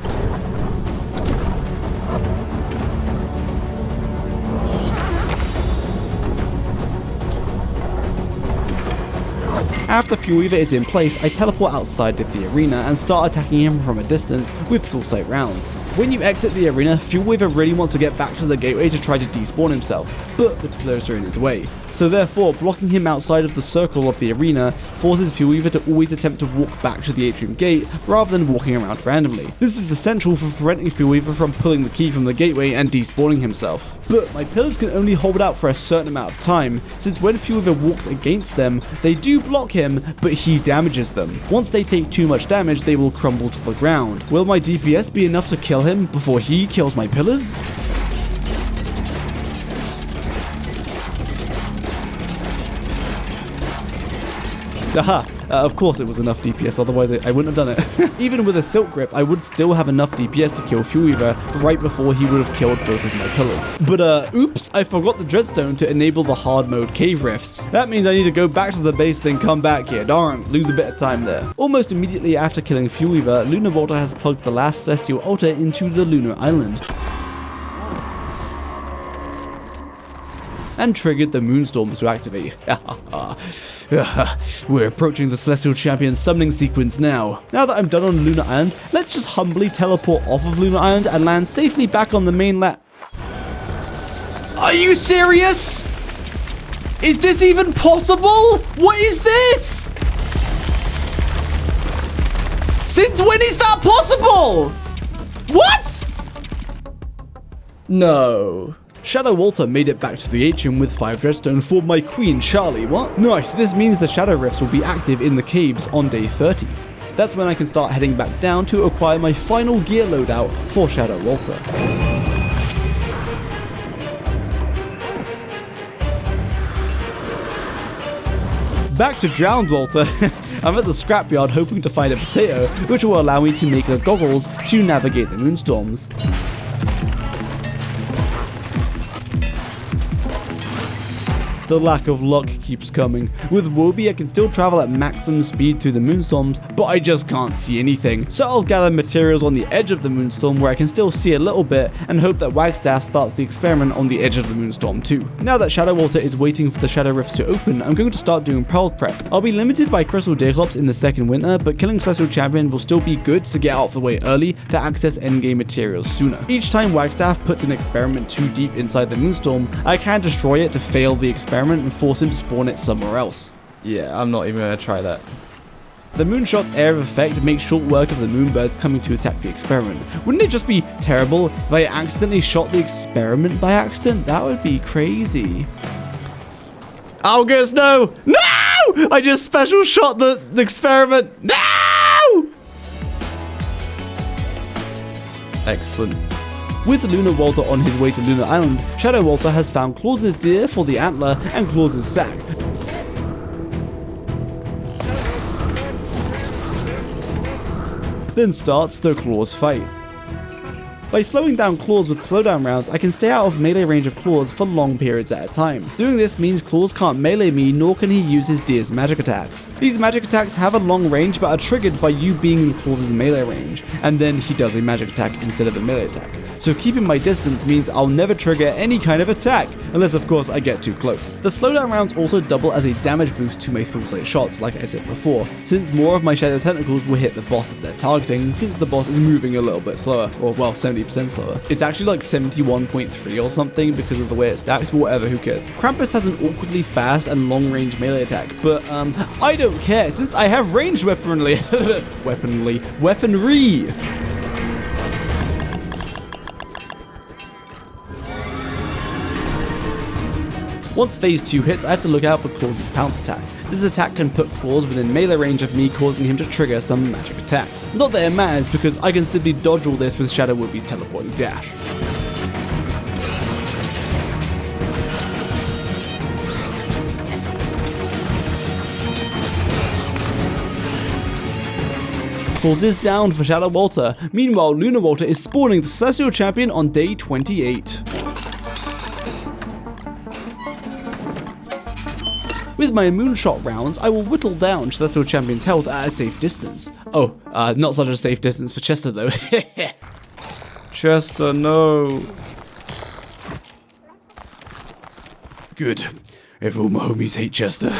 After Fuelweaver is in place, I teleport outside of the arena and start attacking him from a distance with full sight rounds. When you exit the arena, Fuelweaver really wants to get back to the gateway to try to despawn himself, but the pillars are in his way. So therefore, blocking him outside of the circle of the arena forces Fuelweaver to always attempt to walk back to the atrium gate rather than walking around randomly. This is essential for preventing Fuelweaver from pulling the key from the gateway and despawning himself. But my pillars can only hold out for a certain amount of time, since when Fuelweaver walks against them, they do block him, but he damages them. Once they take too much damage, they will crumble to the ground. Will my DPS be enough to kill him before he kills my pillars? Aha! Of course it was enough DPS, otherwise I wouldn't have done it. Even with a Silk Grip, I would still have enough DPS to kill Fuelweaver right before he would have killed both of my pillars. But oops, I forgot the Dreadstone to enable the hard mode cave rifts. That means I need to go back to the base then come back here. Darn, lose a bit of time there. Almost immediately after killing Fuelweaver, Lunar Walter has plugged the last Celestial Altar into the Lunar Island and triggered the Moonstorms to activate. We're approaching the Celestial Champion summoning sequence now. Now that I'm done on Lunar Island, let's just humbly teleport off of Lunar Island and land safely back on the mainland. Are you serious? Is this even possible? What is this? Since when is that possible? What? No. Shadow Walter made it back to the atrium with 5 Dreadstone for my Queen Charlie. What? Nice, this means the Shadow Rifts will be active in the caves on day 30. That's when I can start heading back down to acquire my final gear loadout for Shadow Walter. Back to Drowned Walter. I'm at the scrapyard hoping to find a potato, which will allow me to make the goggles to navigate the moonstorms. The lack of luck keeps coming. With Wobie, I can still travel at maximum speed through the moonstorms, but I just can't see anything. So I'll gather materials on the edge of the moonstorm where I can still see a little bit and hope that Wagstaff starts the experiment on the edge of the moonstorm too. Now that Shadow Walter is waiting for the Shadow Rifts to open, I'm going to start doing Pearl prep. I'll be limited by Crystal Deiclops in the second winter, but killing Celestial Champion will still be good to get out of the way early to access endgame materials sooner. Each time Wagstaff puts an experiment too deep inside the moonstorm, I can destroy it to fail the experiment experiment and force him to spawn it somewhere else. Yeah, I'm not even gonna try that. The moonshot's area of effect makes short work of the moonbirds coming to attack the experiment. Wouldn't it just be terrible if I accidentally shot the experiment by accident? That would be crazy. August, no! No! I just special shot the experiment. No! Excellent. With Lunar Walter on his way to Lunar Island, Shadow Walter has found Claus' deer for the antler and Claus' sack. Then starts the Claus fight. By slowing down Claus with slowdown rounds, I can stay out of melee range of Claus for long periods at a time. Doing this means Claus can't melee me, nor can he use his deer's magic attacks. These magic attacks have a long range but are triggered by you being in Claus' melee range, and then he does a magic attack instead of a melee attack. So keeping my distance means I'll never trigger any kind of attack, unless of course I get too close. The slowdown rounds also double as a damage boost to my full slate shots, like I said before, since more of my shadow tentacles will hit the boss that they're targeting, since the boss is moving a little bit slower, or well, 70% slower. It's actually like 71.3 or something because of the way it stacks, but whatever, who cares. Krampus has an awkwardly fast and long range melee attack, but I don't care since I have ranged weaponry. Once phase 2 hits, I have to look out for Claus' pounce attack. This attack can put Claus within melee range of me, causing him to trigger some magic attacks. Not that it matters, because I can simply dodge all this with Shadow Wilby's teleporting dash. Claus is down for Shadow Walter. Meanwhile, Lunar Walter is spawning the Celestial Champion on day 28. With my moonshot rounds, I will whittle down Celestial Champion's health at a safe distance. Oh, not such a safe distance for Chester though. Chester, no. Good. If all my homies hate Chester.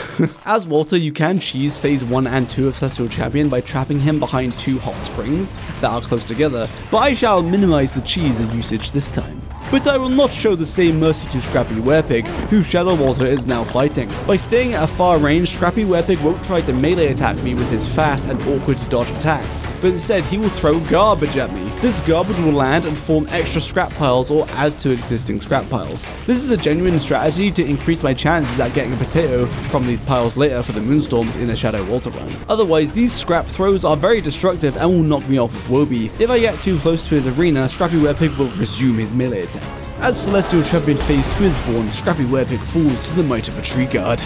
As Walter, you can cheese phase 1 and 2 of Celestial Champion by trapping him behind 2 hot springs that are close together, but I shall minimize the cheese usage this time. But I will not show the same mercy to Scrappy Werepig, who Shadow Walter is now fighting. By staying at a far range, Scrappy Werepig won't try to melee attack me with his fast and awkward to dodge attacks, but instead he will throw garbage at me. This garbage will land and form extra scrap piles or add to existing scrap piles. This is a genuine strategy to increase my chances at getting a potato from these piles later for the Moonstorms in a Shadow Walter run. Otherwise, these scrap throws are very destructive and will knock me off with Woby. If I get too close to his arena, Scrappy Werepig will resume his melee attacks. As Celestial Champion phase 2 is born, Scrappy Werepig falls to the might of a tree guard.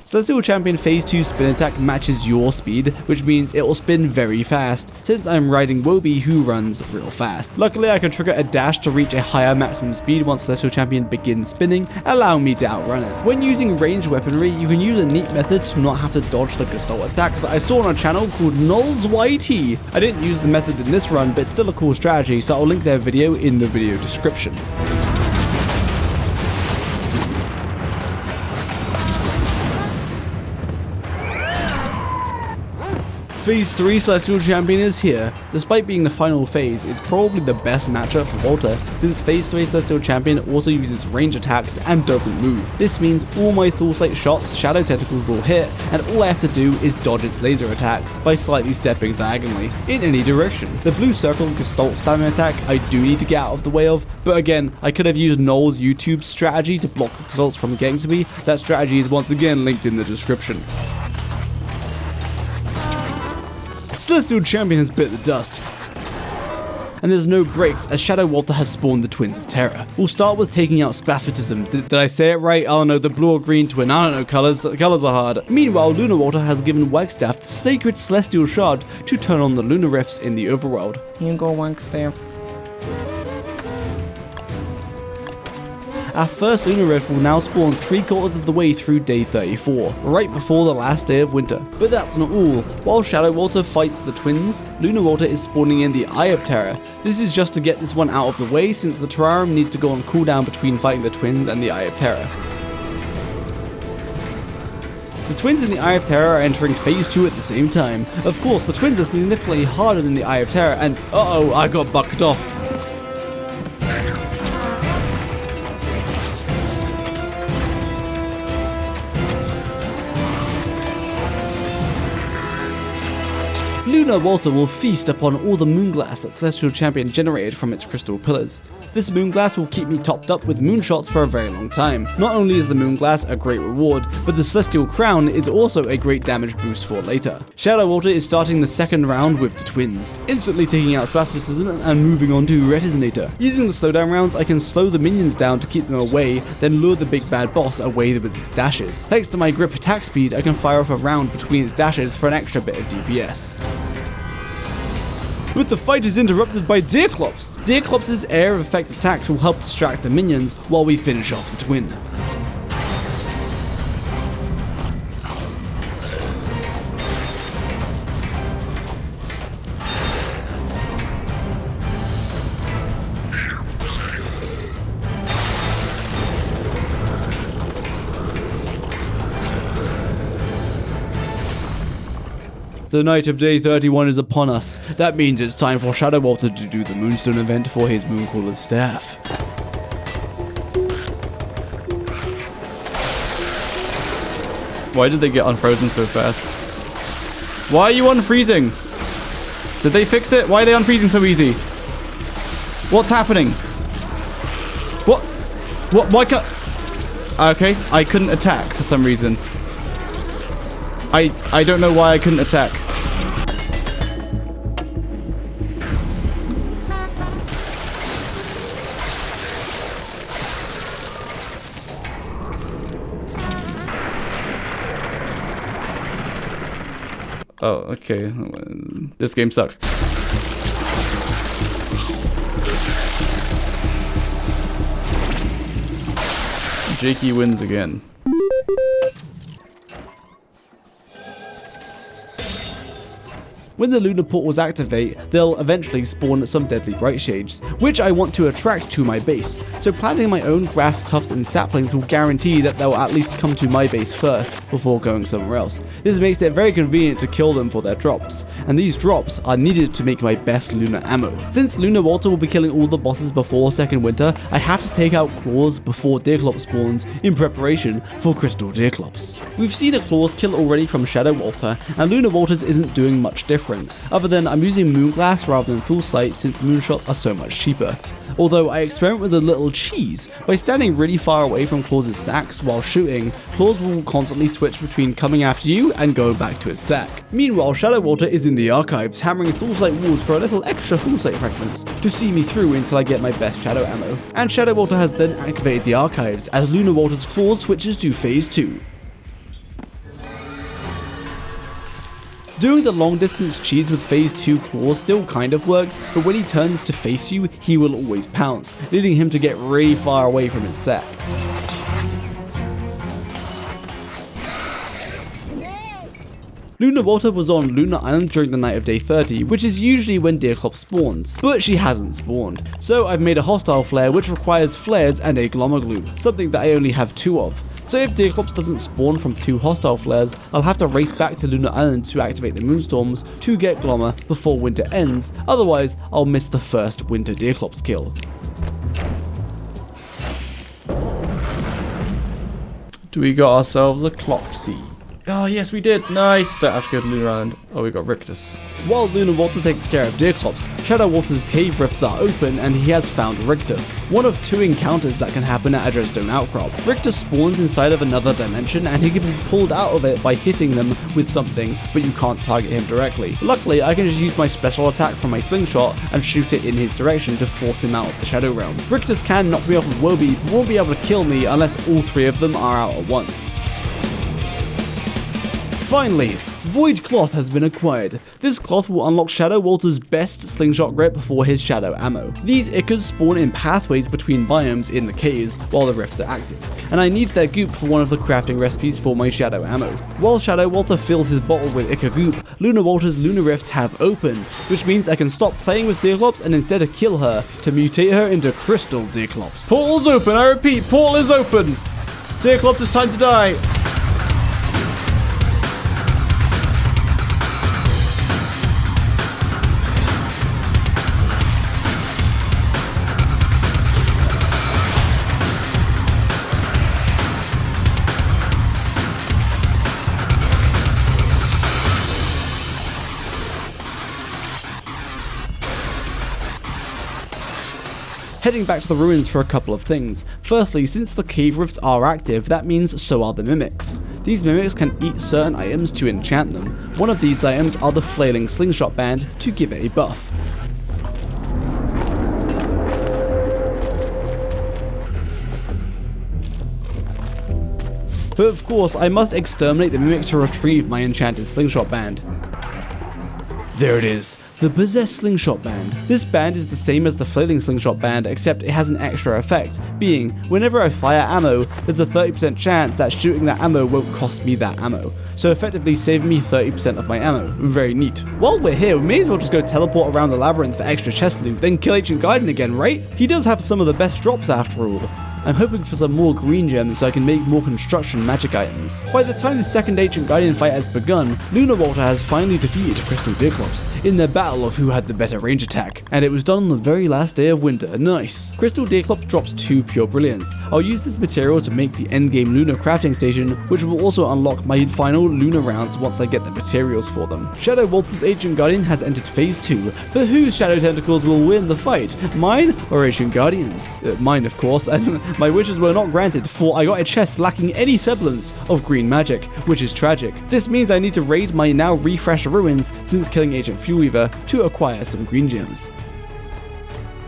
Celestial Champion phase 2 spin attack matches your speed, which means it will spin very fast, since I'm riding Woby who runs real fast. Luckily I can trigger a dash to reach a higher maximum speed once Celestial Champion begins spinning, allowing me to outrun it. When using ranged weaponry, you can use a neat method to not have to dodge the Gestalt attack that I saw on a channel called Null's YT. I didn't use the method in this run, but it's still a cool strategy, so I'll link their video in the video description. Phase 3 Celestial Champion is here. Despite being the final phase, it's probably the best matchup for Walter, since Phase 3 Celestial Champion also uses range attacks and doesn't move. This means all my full slate shots, Shadow Tentacles will hit, and all I have to do is dodge its laser attacks by slightly stepping diagonally, in any direction. The blue circle Gestalt spamming attack I do need to get out of the way of, but again, I could have used Noel's YouTube strategy to block the Gestalts from getting to me. That strategy is once again linked in the description. Celestial Champion has bit the dust, and there's no breaks as Shadow Walter has spawned the Twins of Terror. We'll start with taking out Spasmatism. Did I say it right? I don't know, the blue or green twin, I don't know, colors are hard. Meanwhile, Lunar Walter has given Wagstaff the sacred Celestial Shard to turn on the lunar rifts in the overworld. Here you go, Wagstaff. Our first lunar rift will now spawn 3/4 of the way through day 34, right before the last day of winter. But that's not all. While Shadow Walter fights the twins, Lunar Walter is spawning in the Eye of Terror. This is just to get this one out of the way since the terrarium needs to go on cooldown between fighting the twins and the Eye of Terror. The twins in the Eye of Terror are entering phase 2 at the same time. Of course, the twins are significantly harder than the Eye of Terror, and uh-oh, I got bucked off. Lunar Walter will feast upon all the moonglass that Celestial Champion generated from its crystal pillars. This moonglass will keep me topped up with moonshots for a very long time. Not only is the moonglass a great reward, but the Celestial Crown is also a great damage boost for later. Shadow Walter is starting the second round with the twins, instantly taking out Spasmodism and moving on to Retisnator. Using the slowdown rounds, I can slow the minions down to keep them away, then lure the big bad boss away with its dashes. Thanks to my grip attack speed, I can fire off a round between its dashes for an extra bit of DPS. But the fight is interrupted by Deerclops. Deerclops' air effect attacks will help distract the minions while we finish off the twin. The night of day 31 is upon us. That means it's time for Shadow Walter to do the Moonstone event for his Mooncaller's staff. Why did they get unfrozen so fast? Why are you unfreezing? Did they fix it? Why are they unfreezing so easy? What's happening? What? Why can't... Okay, I couldn't attack for some reason. I don't know why I couldn't attack. Oh, okay. This game sucks. Jakey wins again. When the lunar portals activate, they'll eventually spawn some deadly bright shades, which I want to attract to my base, so planting my own grass tufts and saplings will guarantee that they'll at least come to my base first before going somewhere else. This makes it very convenient to kill them for their drops, and these drops are needed to make my best lunar ammo. Since Lunar Walter will be killing all the bosses before second winter, I have to take out claws before Deerclops spawns in preparation for Crystal Deerclops. We've seen a claws kill already from Shadow Walter, and Lunar Walters isn't doing much different, other than I'm using Moonglass rather than Full Sight since moonshots are so much cheaper. Although I experiment with a little cheese. By standing really far away from Claws' sacks while shooting, Claws will constantly switch between coming after you and going back to its sack. Meanwhile, Shadow Walter is in the archives, hammering Full Sight walls for a little extra Full Sight fragments to see me through until I get my best Shadow ammo. And Shadow Walter has then activated the archives as Lunar Walter's Claws switches to Phase 2. Doing the long distance cheese with Phase 2 Claws still kind of works, but when he turns to face you, he will always pounce, leading him to get really far away from his sack. Lunar Walter was on Lunar Island during the night of day 30, which is usually when Deerclops spawns, but she hasn't spawned. So I've made a hostile flare which requires flares and a Glommer Glue, something that I only have 2 of. So if Deerclops doesn't spawn from 2 hostile flares, I'll have to race back to Lunar Island to activate the Moonstorms to get Glommer before winter ends, otherwise I'll miss the first winter Deerclops kill. Do we got ourselves a Clopsy? Oh yes we did, nice! Don't have to go to Lunar Island. Oh, we got Rictus. While Lunar Walter takes care of Deerclops, Shadow Walter's cave rifts are open and he has found Rictus, one of 2 encounters that can happen at a Dreadstone Outcrop. Rictus spawns inside of another dimension and he can be pulled out of it by hitting them with something, but you can't target him directly. Luckily, I can just use my special attack from my slingshot and shoot it in his direction to force him out of the Shadow Realm. Rictus can knock me off with Woby, but won't be able to kill me unless all 3 of them are out at once. Finally, Void Cloth has been acquired. This cloth will unlock Shadow Walter's best slingshot grip for his shadow ammo. These Ickers spawn in pathways between biomes in the caves while the rifts are active, and I need their goop for one of the crafting recipes for my shadow ammo. While Shadow Walter fills his bottle with Icker goop, Lunar Walter's lunar rifts have opened, which means I can stop playing with Deerclops and instead of kill her to mutate her into Crystal Deerclops. Portal's open, I repeat, portal is open! Deerclops, it's time to die! Heading back to the ruins for a couple of things. Firstly, since the cave rifts are active, that means so are the mimics. These mimics can eat certain items to enchant them. One of these items are the flailing slingshot band to give it a buff. But of course, I must exterminate the mimic to retrieve my enchanted slingshot band. There it is, the possessed slingshot band. This band is the same as the flailing slingshot band, except it has an extra effect, being whenever I fire ammo, there's a 30% chance that shooting that ammo won't cost me that ammo, so effectively saving me 30% of my ammo. Very neat. While we're here, we may as well just go teleport around the labyrinth for extra chest loot, then kill Ancient Guardian again, right? He does have some of the best drops after all. I'm hoping for some more green gems so I can make more construction magic items. By the time the second Ancient Guardian fight has begun, Lunar Walter has finally defeated Crystal Diclops in their battle of who had the better range attack, and it was done on the very last day of winter. Nice. Crystal Diclops drops 2 pure brilliance. I'll use this material to make the endgame lunar crafting station, which will also unlock my final lunar rounds once I get the materials for them. Shadow Walter's Ancient Guardian has entered phase 2, but whose Shadow Tentacles will win the fight? Mine or Ancient Guardian's? Mine, of course, and my wishes were not granted, for I got a chest lacking any semblance of green magic, which is tragic. This means I need to raid my now refreshed ruins since killing Ancient Fuelweaver to acquire some green gems.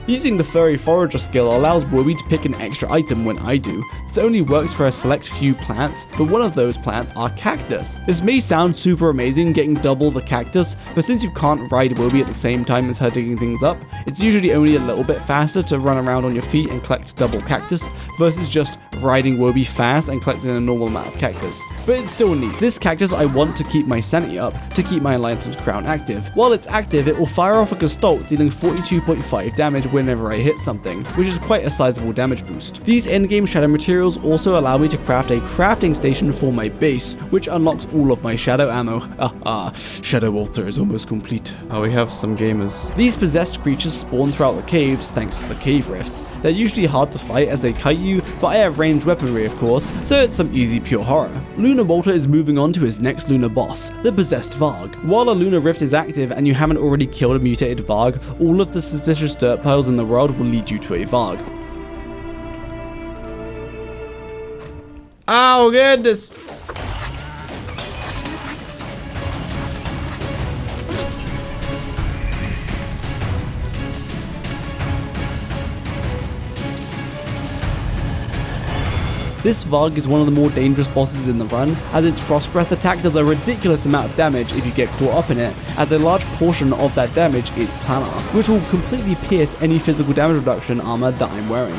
Using the Furry Forager skill allows Woby to pick an extra item when I do. This only works for a select few plants, but one of those plants are cactus. This may sound super amazing getting double the cactus, but since you can't ride Woby at the same time as her digging things up, it's usually only a little bit faster to run around on your feet and collect double cactus, versus just riding Woby fast and collecting a normal amount of cactus. But it's still neat. This cactus I want to keep my sanity up, to keep my Lantern's Crown active. While it's active, it will fire off a Gestalt, dealing 42.5 damage whenever I hit something, which is quite a sizable damage boost. These endgame shadow materials also allow me to craft a crafting station for my base, which unlocks all of my shadow ammo. Shadow Walter is almost complete. Oh, we have some gamers. These possessed creatures spawn throughout the caves thanks to the cave rifts. They're usually hard to fight as they kite you, but I have ranged weaponry of course, so it's some easy pure horror. Lunar Walter is moving on to his next lunar boss, the possessed Varg. While a lunar rift is active and you haven't already killed a mutated Varg, all of the suspicious dirt piles in the world will lead you to a Varg. Oh goodness. This Varg is one of the more dangerous bosses in the run, as its Frost Breath attack does a ridiculous amount of damage if you get caught up in it, as a large portion of that damage is planar, which will completely pierce any physical damage reduction armor that I'm wearing.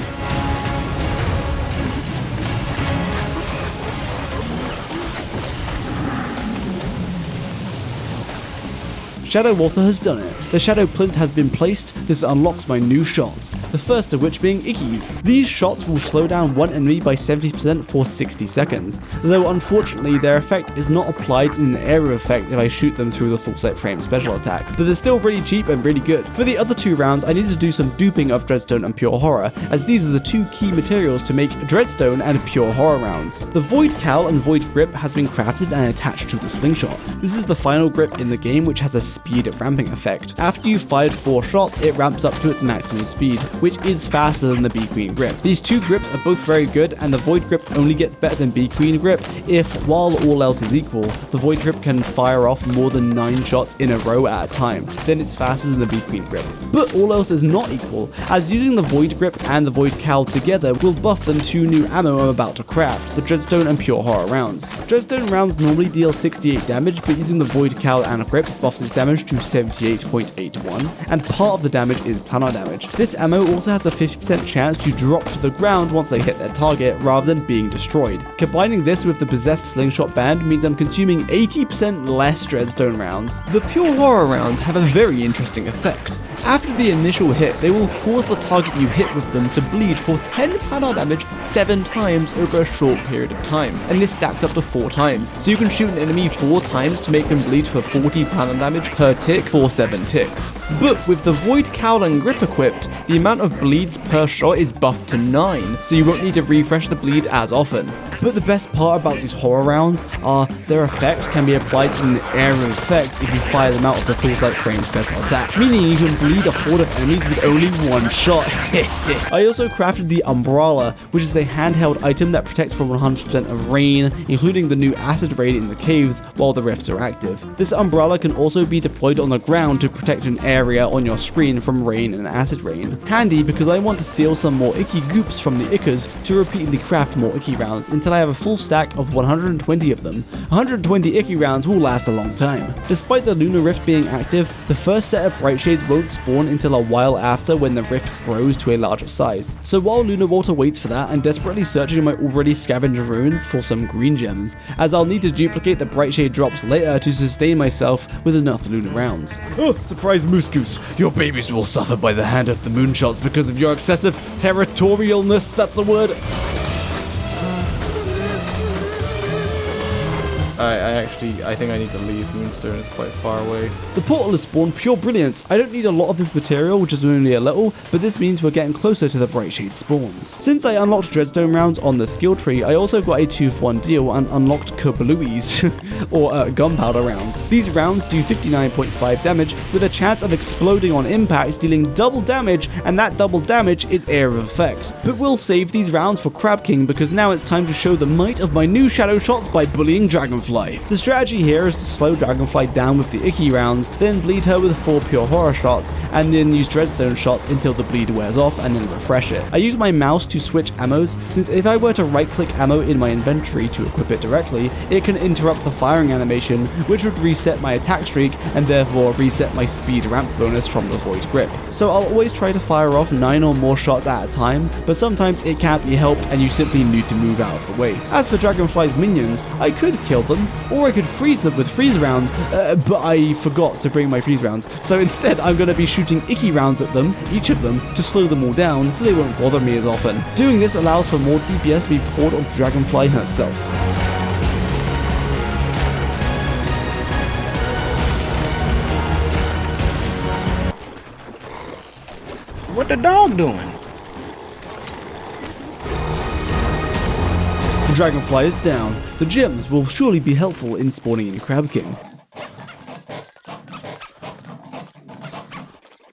Shadow Walter has done it. The Shadow Plinth has been placed. This unlocks my new shots, the first of which being Ickies. These shots will slow down one enemy by 70% for 60 seconds, though unfortunately their effect is not applied in an area effect if I shoot them through the full set frame special attack, but they're still really cheap and really good. For the other 2 rounds I need to do some duping of Dreadstone and Pure Horror, as these are the 2 key materials to make Dreadstone and Pure Horror rounds. The Void Cowl and Void Grip has been crafted and attached to the slingshot. This is the final grip in the game, which has a speed ramping effect. After you've fired 4 shots, it ramps up to its maximum speed, which is faster than the Bee Queen grip. These 2 grips are both very good, and the Void Grip only gets better than Bee Queen grip if, while all else is equal, the Void Grip can fire off more than 9 shots in a row at a time. Then it's faster than the Bee Queen grip. But all else is not equal, as using the Void Grip and the Void Cowl together will buff them 2 new ammo I'm about to craft, the Dreadstone and Pure Horror rounds. Dreadstone rounds normally deal 68 damage, but using the Void Cowl and grip buffs its damage to 78.81, and part of the damage is planar damage. This ammo also has a 50% chance to drop to the ground once they hit their target rather than being destroyed. Combining this with the possessed slingshot band means I'm consuming 80% less Dreadstone rounds. The Pure Horror rounds have a very interesting effect. After the initial hit, they will cause the target you hit with them to bleed for 10 planar damage 7 times over a short period of time, and this stacks up to 4 times, so you can shoot an enemy 4 times to make them bleed for 40 planar damage per tick for 7 ticks. But with the Void Cowl and Grip equipped, the amount of bleeds per shot is buffed to 9, so you won't need to refresh the bleed as often. But the best part about these horror rounds are their effects can be applied in an area effect if you fire them out of the full sight frame special attack, meaning you can bleed bullied a horde of enemies with only one shot. I also crafted the Umbrella, which is a handheld item that protects from 100% of rain, including the new acid rain in the caves while the rifts are active. This umbrella can also be deployed on the ground to protect an area on your screen from rain and acid rain. Handy because I want to steal some more icky goops from the ickers to repeatedly craft more icky rounds until I have a full stack of 120 of them. 120 icky rounds will last a long time. Despite the lunar rift being active, the first set of bright shades won't spawn until a while after when the rift grows to a larger size. So while Lunar Water waits for that, I'm desperately searching my already scavenged ruins for some green gems, as I'll need to duplicate the bright shade drops later to sustain myself with enough lunar rounds. Oh, surprise moose goose! Your babies will suffer by the hand of the moonshots because of your Excessive territorialness, that's a word. I think I need to leave. Moonstone is quite far away. The portal has spawned pure brilliance. I don't need a lot of this material, which is only a little, but this means we're getting closer to the bright shade spawns. Since I unlocked Dreadstone rounds on the skill tree, I also got a 2-for-1 deal and unlocked Kablooies, or gunpowder rounds. These rounds do 59.5 damage with a chance of exploding on impact, dealing double damage, and that double damage is area of effect. But we'll save these rounds for Crab King because now it's time to show the might of my new shadow shots by bullying Dragonfly. The strategy here is to slow Dragonfly down with the icky rounds, then bleed her with 4 pure horror shots, and then use Dreadstone shots until the bleed wears off and then refresh it. I use my mouse to switch ammos, since if I were to right click ammo in my inventory to equip it directly, it can interrupt the firing animation, which would reset my attack streak and therefore reset my speed ramp bonus from the Void Grip. So I'll always try to fire off 9 or more shots at a time, but sometimes it can't be helped and you simply need to move out of the way. As for Dragonfly's minions, I could kill them, or I could freeze them with freeze rounds, but I forgot to bring my freeze rounds. So instead, I'm going to be shooting icky rounds at them, each of them, to slow them all down so they won't bother me as often. Doing this allows for more DPS to be poured on Dragonfly herself. What the dog doing? The Dragonfly is down. The gems will surely be helpful in spawning in Crab King.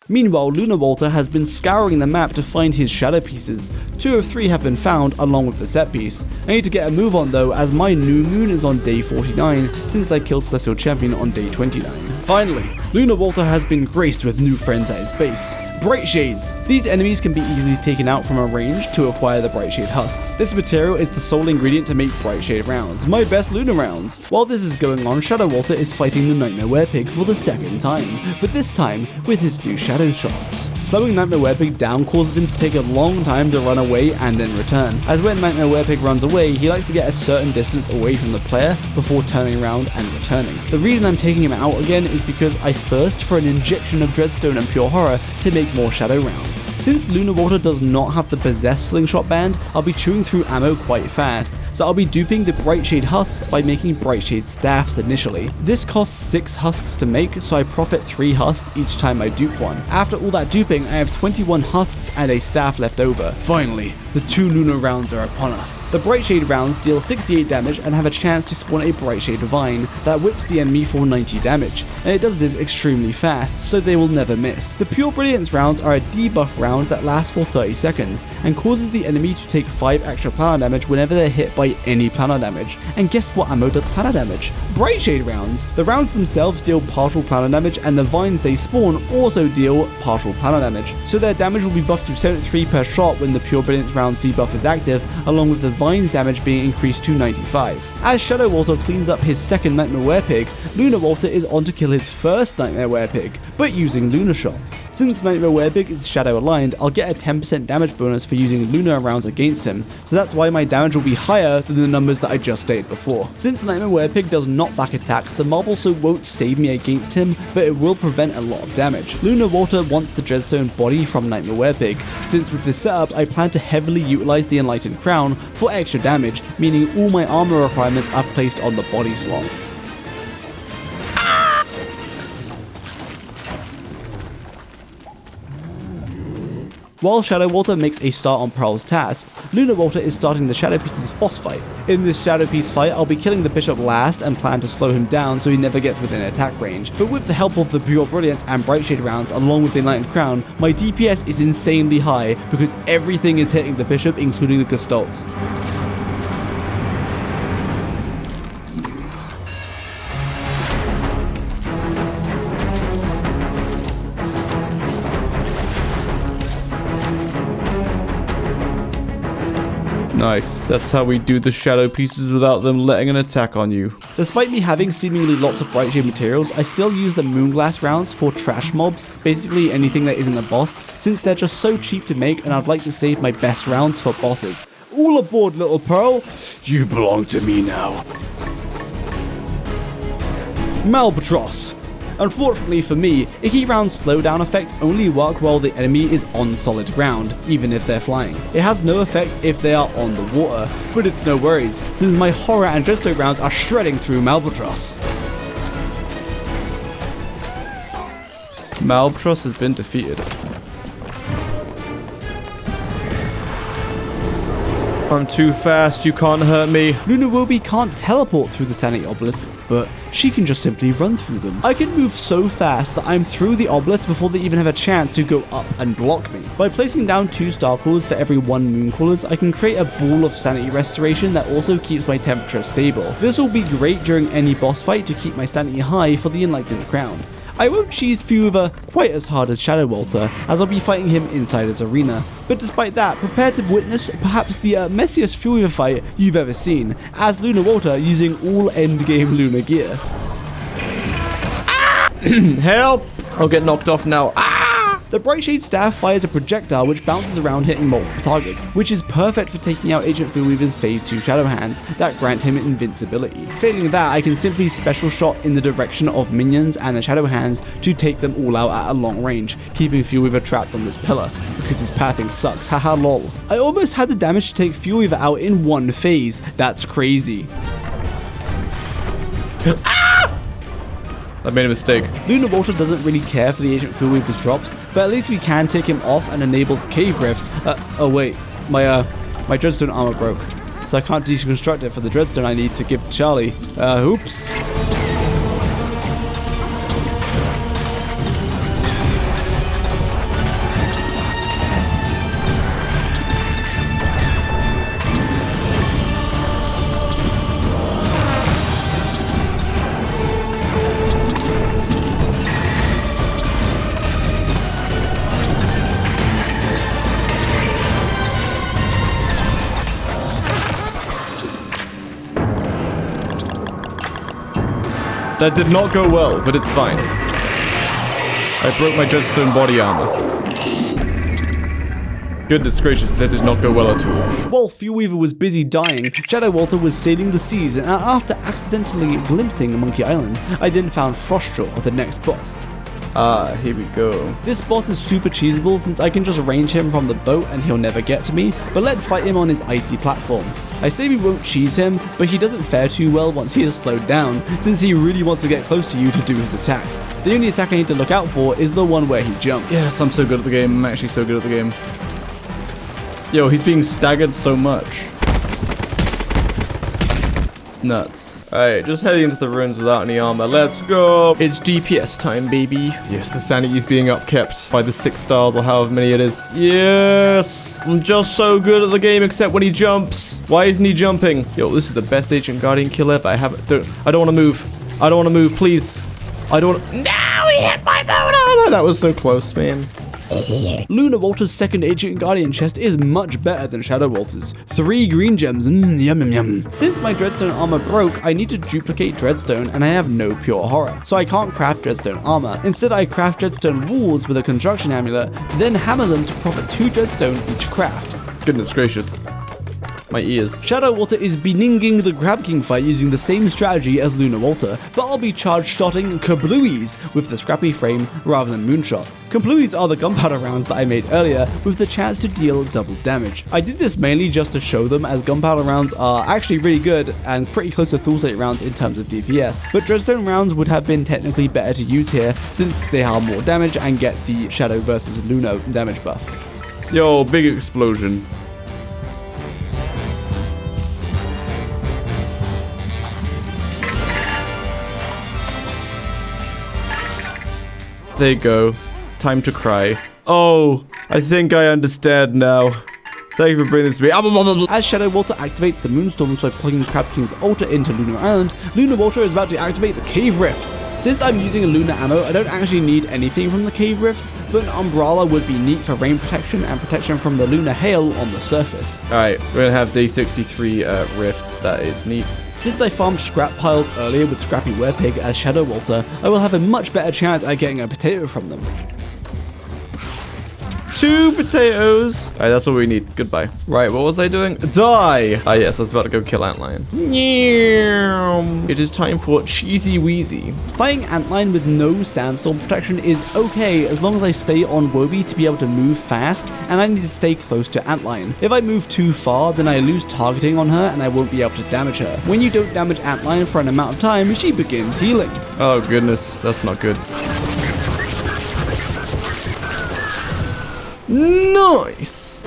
Meanwhile, Lunar Walter has been scouring the map to find his shadow pieces. 2 of 3 have been found along with the set piece. I need to get a move on though, as my new moon is on day 49 since I killed Celestial Champion on day 29. Finally, Lunar Walter has been graced with new friends at his base. Bright Shades. These enemies can be easily taken out from a range to acquire the Bright Shade husks. This material is the sole ingredient to make Bright Shade rounds, my best lunar rounds. While this is going on, Shadow Walter is fighting the Nightmare Werepig for the second time, but this time with his new shadow shots. Slowing Nightmare Werepig down causes him to take a long time to run away and then return, as when Nightmare Werepig runs away, he likes to get a certain distance away from the player before turning around and returning. The reason I'm taking him out again is because I thirst for an injection of Dreadstone and Pure Horror to make more shadow rounds. Since Lunar Water does not have the Possessed Slingshot band, I'll be chewing through ammo quite fast, so I'll be duping the Bright Shade husks by making Bright Shade staffs initially. This costs 6 husks to make, so I profit 3 husks each time I dupe one. After all that duping, I have 21 husks and a staff left over. Finally, the 2 lunar rounds are upon us. The Bright Shade rounds deal 68 damage and have a chance to spawn a Bright Shade Vine that whips the enemy for 90 damage, and it does this extremely fast, so they will never miss. The Pure Brilliance rounds are a debuff round that lasts for 30 seconds, and causes the enemy to take 5 extra planar damage whenever they're hit by any planar damage. And guess what ammo does planar damage? Bright Shade rounds. The rounds themselves deal partial planar damage, and the vines they spawn also deal partial planar damage, so their damage will be buffed to 73 per shot when the Pure Brilliance rounds debuff is active, along with the vines damage being increased to 95. As Shadow Walter cleans up his second Nightmare Werepig, Lunar Walter is on to kill his first Nightmare Werepig, but using lunar shots. Since Nightmare Werepig is shadow aligned, I'll get a 10% damage bonus for using lunar rounds against him, so that's why my damage will be higher than the numbers that I just stated before. Since Nightmare Werepig does not back attacks, the mob also won't save me against him, but it will prevent a lot of damage. Lunar Water wants the Dreadstone body from Nightmare Werepig, since with this setup I plan to heavily utilize the Enlightened Crown for extra damage, meaning all my armor requirements are placed on the body slot. While Shadow Walter makes a start on Pearl's tasks, Lunar Walter is starting the Shadow Piece's boss fight. In this Shadow Piece fight, I'll be killing the Bishop last and plan to slow him down so he never gets within attack range. But with the help of the Pure Brilliance and Bright Shade rounds along with the Enlightened Crown, my DPS is insanely high because everything is hitting the Bishop, including the Gestalts. Nice. That's how we do the shadow pieces without them letting an attack on you. Despite me having seemingly lots of Bright Shade materials, I still use the Moonglass rounds for trash mobs, basically anything that isn't a boss, since they're just so cheap to make and I'd like to save my best rounds for bosses. All aboard, little Pearl. You belong to me now. Malbatross. Unfortunately for me, Icky Round's slowdown effect only work while the enemy is on solid ground, even if they're flying. It has no effect if they are on the water, but it's no worries, since my Horror and Dreadstone rounds are shredding through Malbatross. Malbatross has been defeated. I'm too fast, you can't hurt me. Luna Wobi can't teleport through the Sanity Obelisk, but she can just simply run through them. I can move so fast that I'm through the obelisk before they even have a chance to go up and block me. By placing down 2 Star Callers for every 1 Moon Callers, I can create a ball of sanity restoration that also keeps my temperature stable. This will be great during any boss fight to keep my sanity high for the Enlightened Crown. I won't cheese Fuelweaver quite as hard as Shadow Walter, as I'll be fighting him inside his arena. But despite that, prepare to witness perhaps the messiest Fuelweaver fight you've ever seen, as Lunar Walter using all endgame lunar gear. Help! I'll get knocked off now. The Bright Shade Staff fires a projectile which bounces around hitting multiple targets, which is perfect for taking out Ancient Fuelweaver's Phase 2 Shadow Hands that grant him invincibility. Failing that, I can simply special shot in the direction of minions and the Shadow Hands to take them all out at a long range, keeping Fuelweaver trapped on this pillar, because his pathing sucks, haha lol. I almost had the damage to take Fuelweaver out in one phase, that's crazy. I made a mistake. Lunar Walter doesn't really care for the Ancient Fuelweaver's drops, but at least we can take him off and enable the cave rifts. Oh wait, my Dreadstone armor broke, so I can't deconstruct it for the Dreadstone I need to give to Charlie. Oops. That did not go well, but it's fine. I broke my Dreadstone body armor. Goodness gracious, that did not go well at all. While Fuelweaver was busy dying, Shadow Walter was sailing the seas, and after accidentally glimpsing Monkey Island, I then found Frostjaw, the next boss. Ah, here we go. This boss is super cheesable since I can just range him from the boat and he'll never get to me, but let's fight him on his icy platform. I say we won't cheese him, but he doesn't fare too well once he is slowed down, since he really wants to get close to you to do his attacks. The only attack I need to look out for is the one where he jumps. Yes, I'm so good at the game. I'm actually so good at the game. Yo, he's being staggered so much. Nuts. Alright, just heading into the ruins without any armor. Let's go! It's DPS time, baby. Yes, the sanity is being upkept by the 6 stars or however many it is. Yes! I'm just so good at the game except when he jumps. Why isn't he jumping? Yo, this is the best Ancient Guardian kill ever. I don't want to move. I don't want to move, please. I don't want to... No, he hit my boat! Oh, that was so close, man. Lunar Walter's second Ancient Guardian chest is much better than Shadow Walter's. 3 green gems, yum yum yum. Since my Dreadstone armor broke, I need to duplicate Dreadstone and I have no pure horror, so I can't craft Dreadstone armor. Instead I craft Dreadstone walls with a construction amulet, then hammer them to profit 2 Dreadstone each craft. Goodness gracious. My ears. Shadow Walter is beninging the Grab King fight using the same strategy as Lunar Walter, but I'll be charge shotting kablooies with the scrappy frame rather than moonshots. Kablooies are the gunpowder rounds that I made earlier with the chance to deal double damage. I did this mainly just to show them, as gunpowder rounds are actually really good and pretty close to Thulsate rounds in terms of DPS, but Dreadstone rounds would have been technically better to use here since they are more damage and get the Shadow versus Lunar damage buff. Yo, big explosion. There you go. Time to cry. Oh, I think I understand now. Thank you for bringing this to me. As Shadow Walter activates the Moonstorms by plugging Crab King's altar into Lunar Island, Lunar Walter is about to activate the Cave Rifts. Since I'm using a Lunar ammo, I don't actually need anything from the Cave Rifts, but an Umbrella would be neat for rain protection and protection from the Lunar Hail on the surface. Alright, we're gonna have day 63 rifts. That is neat. Since I farmed scrap piles earlier with Scrappy Werepig as Shadow Walter, I will have a much better chance at getting a potato from them. 2 potatoes. Alright, that's all we need. Goodbye. Right, what was I doing? Die! Ah, yes, I was about to go kill Antlion. It is time for Cheesy Wheezy. Fighting Antlion with no sandstorm protection is okay as long as I stay on Wobie to be able to move fast, and I need to stay close to Antlion. If I move too far, then I lose targeting on her and I won't be able to damage her. When you don't damage Antlion for an amount of time, she begins healing. Oh goodness, that's not good. Nice!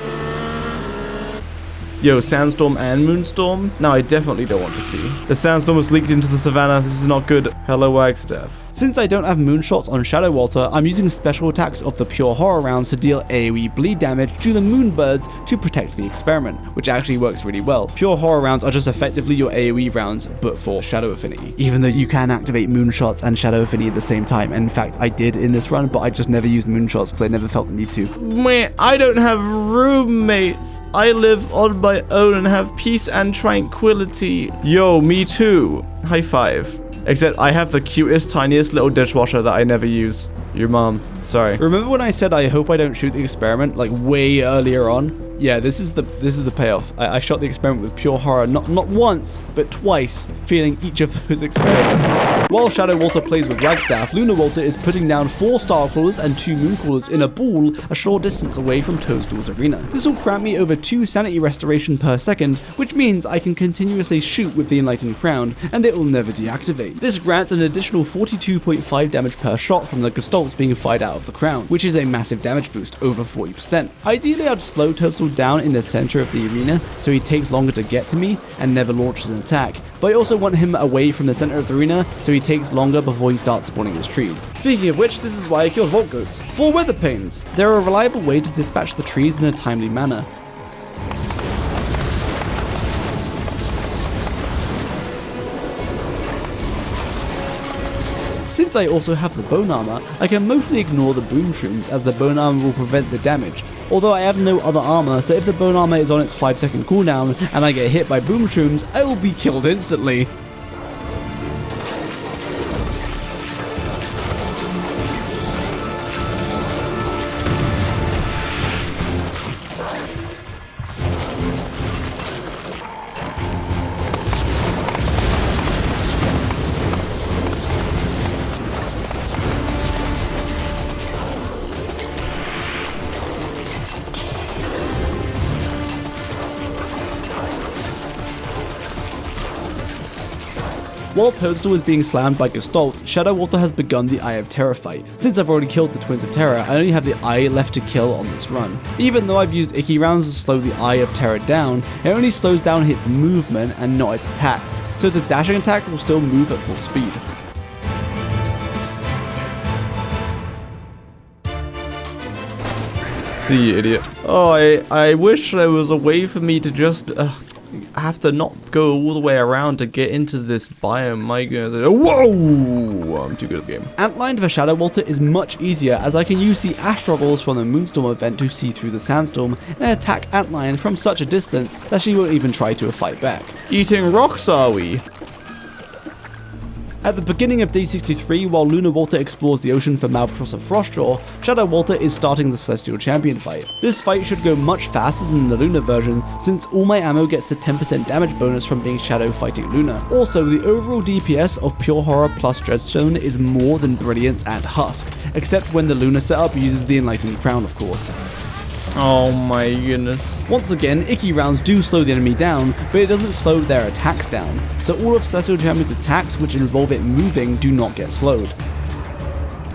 Yo, Sandstorm and Moonstorm? Now I definitely don't want to see. The Sandstorm was leaked into the savannah. This is not good. Hello, Wagstaff. Since I don't have moonshots on Shadow Walter, I'm using special attacks of the Pure Horror rounds to deal AoE bleed damage to the Moonbirds to protect the experiment, which actually works really well. Pure Horror rounds are just effectively your AoE rounds, but for Shadow Affinity. Even though you can activate moonshots and Shadow Affinity at the same time, and in fact I did in this run, but I just never used moonshots because I never felt the need to. Meh, I don't have roommates. I live on my own and have peace and tranquility. Yo, me too. High five. Except I have the cutest, tiniest little dishwasher that I never use. Your mom. Sorry. Remember when I said I hope I don't shoot the experiment like way earlier on? Yeah, this is the payoff. I shot the experiment with Pure Horror not once, but twice, feeling each of those experiments. While Shadow Walter plays with Wagstaff, Lunar Walter is putting down 4 Starcrawlers and 2 Mooncrawlers in a ball a short distance away from Toadstool's arena. This will grant me over 2 sanity restoration per second, which means I can continuously shoot with the Enlightened Crown, and it will never deactivate. This grants an additional 42.5 damage per shot from the Gestalts being fired out of the Crown, which is a massive damage boost, over 40%. Ideally, I'd slow Toadstool down in the center of the arena so he takes longer to get to me and never launches an attack, but I also want him away from the center of the arena so he takes longer before he starts spawning his trees. Speaking of which, this is why I killed Vault Goats. 4 Weather Panes. They're a reliable way to dispatch the trees in a timely manner. Since I also have the Bone Armor, I can mostly ignore the Boom Shrooms as the Bone Armor will prevent the damage. Although I have no other armor, so if the Bone Armor is on its 5-second cooldown and I get hit by Boom Shrooms, I will be killed instantly. While Toadstool is being slammed by Gestalt, Shadow Walter has begun the Eye of Terror fight. Since I've already killed the Twins of Terror, I only have the Eye left to kill on this run. Even though I've used Icky rounds to slow the Eye of Terror down, it only slows down its movement and not its attacks, so its dashing attack will still move at full speed. See you, idiot. Oh, I wish there was a way for me to just have to not go all the way around to get into this biome. My goodness. Whoa! I'm too good at the game. Antlion for Shadow Walter is much easier as I can use the Astroggles from the Moonstorm event to see through the sandstorm and attack Antlion from such a distance that she won't even try to fight back. Eating rocks, are we? At the beginning of day 63, while Lunar Walter explores the ocean for Malbatross of Frostjaw, Shadow Walter is starting the Celestial Champion fight. This fight should go much faster than the Lunar version, since all my ammo gets the 10% damage bonus from being Shadow fighting Lunar. Also, the overall DPS of Pure Horror plus Dreadstone is more than Brilliance and Husk, except when the Lunar setup uses the Enlightened Crown, of course. Oh my goodness. Once again, Icky rounds do slow the enemy down, but it doesn't slow their attacks down, so all of Celestial Champion's attacks which involve it moving do not get slowed.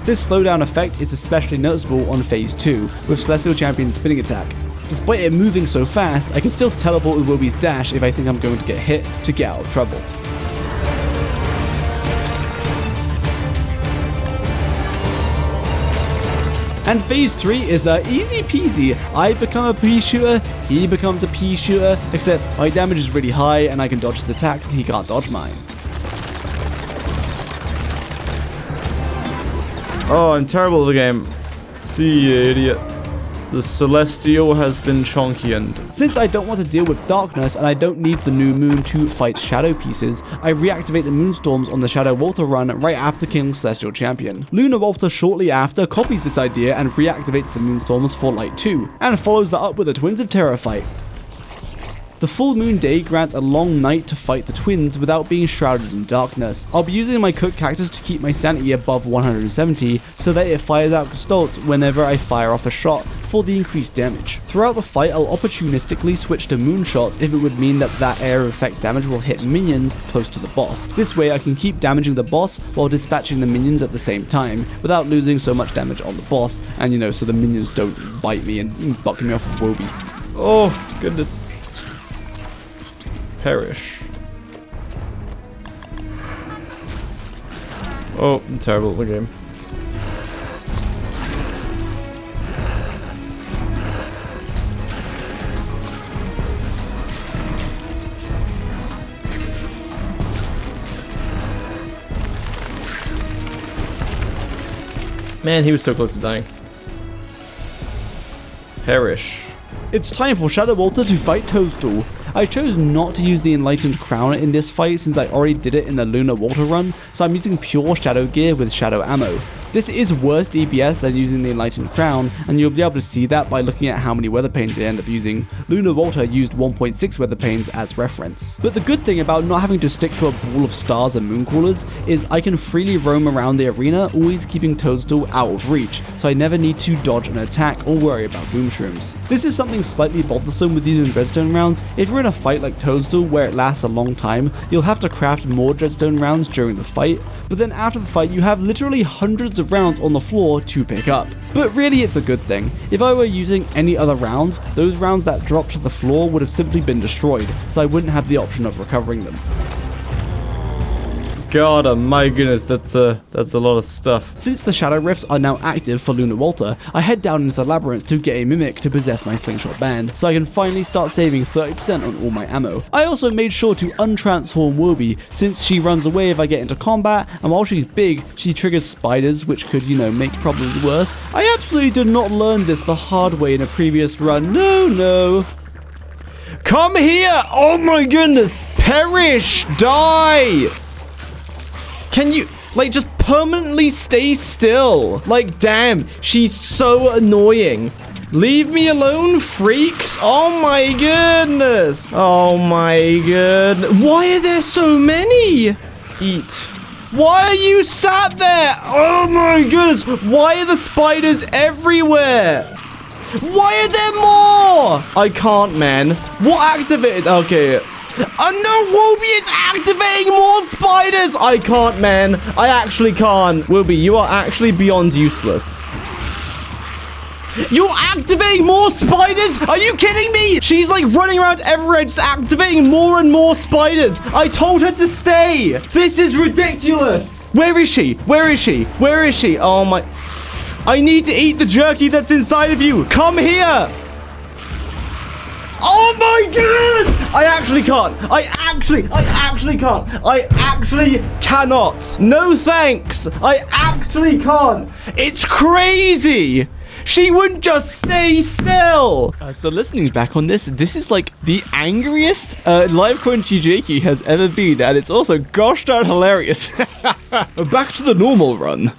This slowdown effect is especially noticeable on phase 2, with Celestial Champion's spinning attack. Despite it moving so fast, I can still teleport with Wilby's dash if I think I'm going to get hit to get out of trouble. And phase 3 is easy peasy. I become a pea shooter, he becomes a pea shooter, except my damage is really high and I can dodge his attacks and he can't dodge mine. Oh, I'm terrible at the game. See you, idiot. The Celestial has been chonky-ened. Since I don't want to deal with darkness and I don't need the new moon to fight shadow pieces, I reactivate the moonstorms on the Shadow Walter run right after killing Celestial Champion. Lunar Walter shortly after copies this idea and reactivates the moonstorms for Light 2, and follows that up with a Twins of Terror fight. The full moon day grants a long night to fight the twins without being shrouded in darkness. I'll be using my cook cactus to keep my sanity above 170 so that it fires out gestalt whenever I fire off a shot for the increased damage. Throughout the fight, I'll opportunistically switch to moonshots if it would mean that area of effect damage will hit minions close to the boss. This way I can keep damaging the boss while dispatching the minions at the same time without losing so much damage on the boss, and you know, so the minions don't bite me and buck me off with Woby. Oh, goodness. Perish. Oh, I'm terrible at the game. Man, he was so close to dying. Perish. It's time for Shadow Walter to fight Toadstool. I chose not to use the Enlightened Crown in this fight since I already did it in the Lunar Walter run, so I'm using pure Shadow Gear with Shadow Ammo. This is worse DPS than using the Enlightened Crown, and you'll be able to see that by looking at how many weather panes I end up using. Lunar Walter used 1.6 weather panes as reference. But the good thing about not having to stick to a ball of stars and mooncrawlers is I can freely roam around the arena, always keeping Toadstool out of reach, so I never need to dodge an attack or worry about boom shrooms. This is something slightly bothersome with using Dreadstone rounds. If you're in a fight like Toadstool where it lasts a long time, you'll have to craft more Dreadstone rounds during the fight, but then after the fight you have literally hundreds of rounds on the floor to pick up. But really it's a good thing. If I were using any other rounds, those rounds that dropped to the floor would have simply been destroyed, so I wouldn't have the option of recovering them. God, oh my goodness, that's a lot of stuff. Since the Shadow Rifts are now active for Lunar Walter, I head down into the Labyrinth to get a Mimic to possess my Slingshot Band, so I can finally start saving 30% on all my ammo. I also made sure to untransform Woby, since she runs away if I get into combat, and while she's big, she triggers spiders, which could, you know, make problems worse. I absolutely did not learn this the hard way in a previous run. No. Come here! Oh my goodness! Perish! Die! Can you, like, just permanently stay still? Like, damn, she's so annoying. Leave me alone, freaks. Oh my goodness. Oh my goodness. Why are there so many? Eat. Why are you sat there? Oh my goodness. Why are the spiders everywhere? Why are there more? I can't, man. What activated? Okay. No, Woby is activating more spiders! I can't, man. I actually can't. Woby, you are actually beyond useless. You're activating more spiders? Are you kidding me? She's like running around everywhere just activating more and more spiders. I told her to stay. This is ridiculous. Where is she? Where is she? Where is she? Oh my... I need to eat the jerky that's inside of you. Come here. Oh my goodness! I actually can't. I actually can't. I actually cannot. No thanks. I actually can't. It's crazy. She wouldn't just stay still. So listening back on this is like the angriest live crunchy Jakey has ever been, and it's also gosh darn hilarious. Back to the normal run.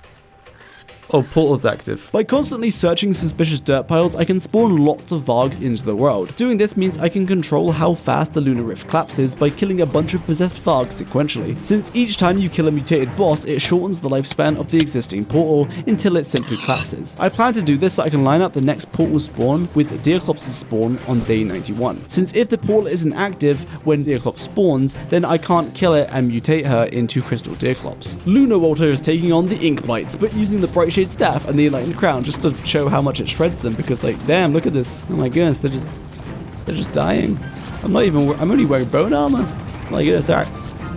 Oh, portal's active. By constantly searching suspicious dirt piles, I can spawn lots of Vargs into the world. Doing this means I can control how fast the Lunar Rift collapses by killing a bunch of possessed Vargs sequentially. Since each time you kill a mutated boss, it shortens the lifespan of the existing portal until it simply collapses. I plan to do this so I can line up the next portal spawn with Deerclops' spawn on day 91. Since if the portal isn't active when Deerclops spawns, then I can't kill it and mutate her into Crystal Deerclops. Lunar Walter is taking on the Ink Blights, but using the Bright Brightshade Staff and the Enlightened Crown just to show how much it shreds them because, like, damn, look at this. Oh my goodness, they're just dying. I'm only wearing bone armor. Oh my goodness,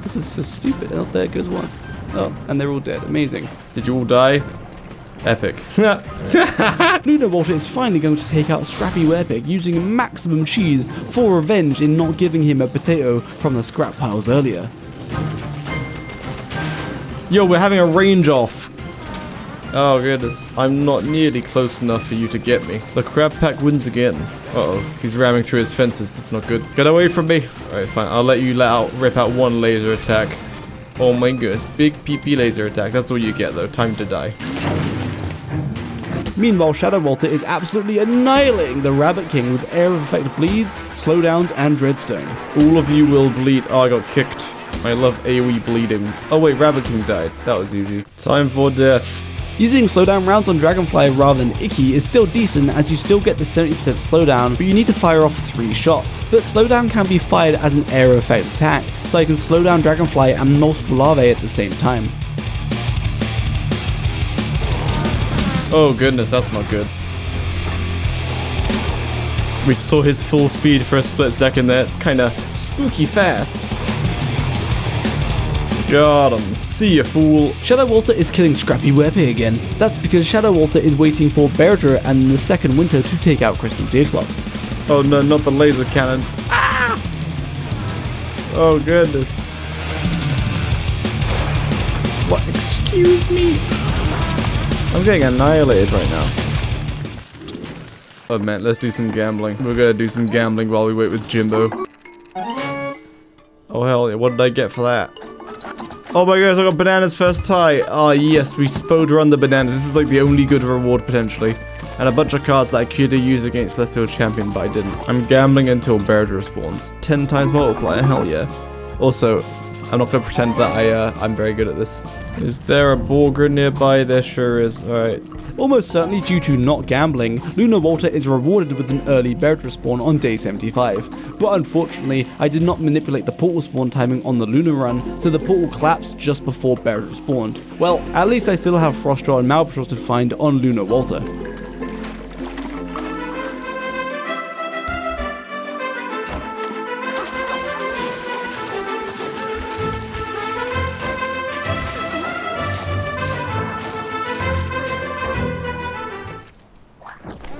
this is so stupid. Oh, there goes one. Oh, and they're all dead. Amazing. Did you all die? Epic. Lunar Walter is finally going to take out Scrappy Werepig using maximum cheese for revenge in not giving him a potato from the scrap piles earlier. Yo, we're having a range off. Oh goodness, I'm not nearly close enough for you to get me. The crab pack wins again. Uh-oh, he's ramming through his fences. That's not good. Get away from me. Alright, fine. I'll let you rip out one laser attack. Oh my goodness, big PP laser attack. That's all you get though. Time to die. Meanwhile, Shadow Walter is absolutely annihilating the Rabbit King with Air of Effect bleeds, slowdowns, and Dreadstone. All of you will bleed. Oh, I got kicked. I love AoE bleeding. Oh wait, Rabbit King died. That was easy. Time for death. Using slowdown rounds on Dragonfly rather than Icky is still decent as you still get the 70% slowdown, but you need to fire off 3 shots. But slowdown can be fired as an Air of Effect attack, so I can slow down Dragonfly and multiple larvae at the same time. Oh goodness, that's not good. We saw his full speed for a split second there. It's kind of spooky fast. Got him. See ya, fool. Shadow Walter is killing Scrappy Werepig again. That's because Shadow Walter is waiting for Berger and the second winter to take out Crystal Deerclops. Oh no, not the laser cannon. Ah! Oh goodness. What? Excuse me? I'm getting annihilated right now. Oh man, let's do some gambling. We're gonna do some gambling while we wait with Jimbo. Oh hell yeah, what did I get for that? Oh my gosh, I got bananas first tie. Oh yes, we spode run the bananas. This is like the only good reward potentially. And a bunch of cards that I could have used against Celestial Champion, but I didn't. I'm gambling until Berger spawns. 10 times multiplier, hell yeah. Also, I'm not gonna pretend that I'm very good at this. Is there a Borger nearby? There sure is. Alright. Almost certainly due to not gambling, Lunar Walter is rewarded with an early Berger spawn on day 75. But unfortunately, I did not manipulate the portal spawn timing on the Lunar run, so the portal collapsed just before Berger spawned. Well, at least I still have Frostjaw and Malpatross to find on Lunar Walter.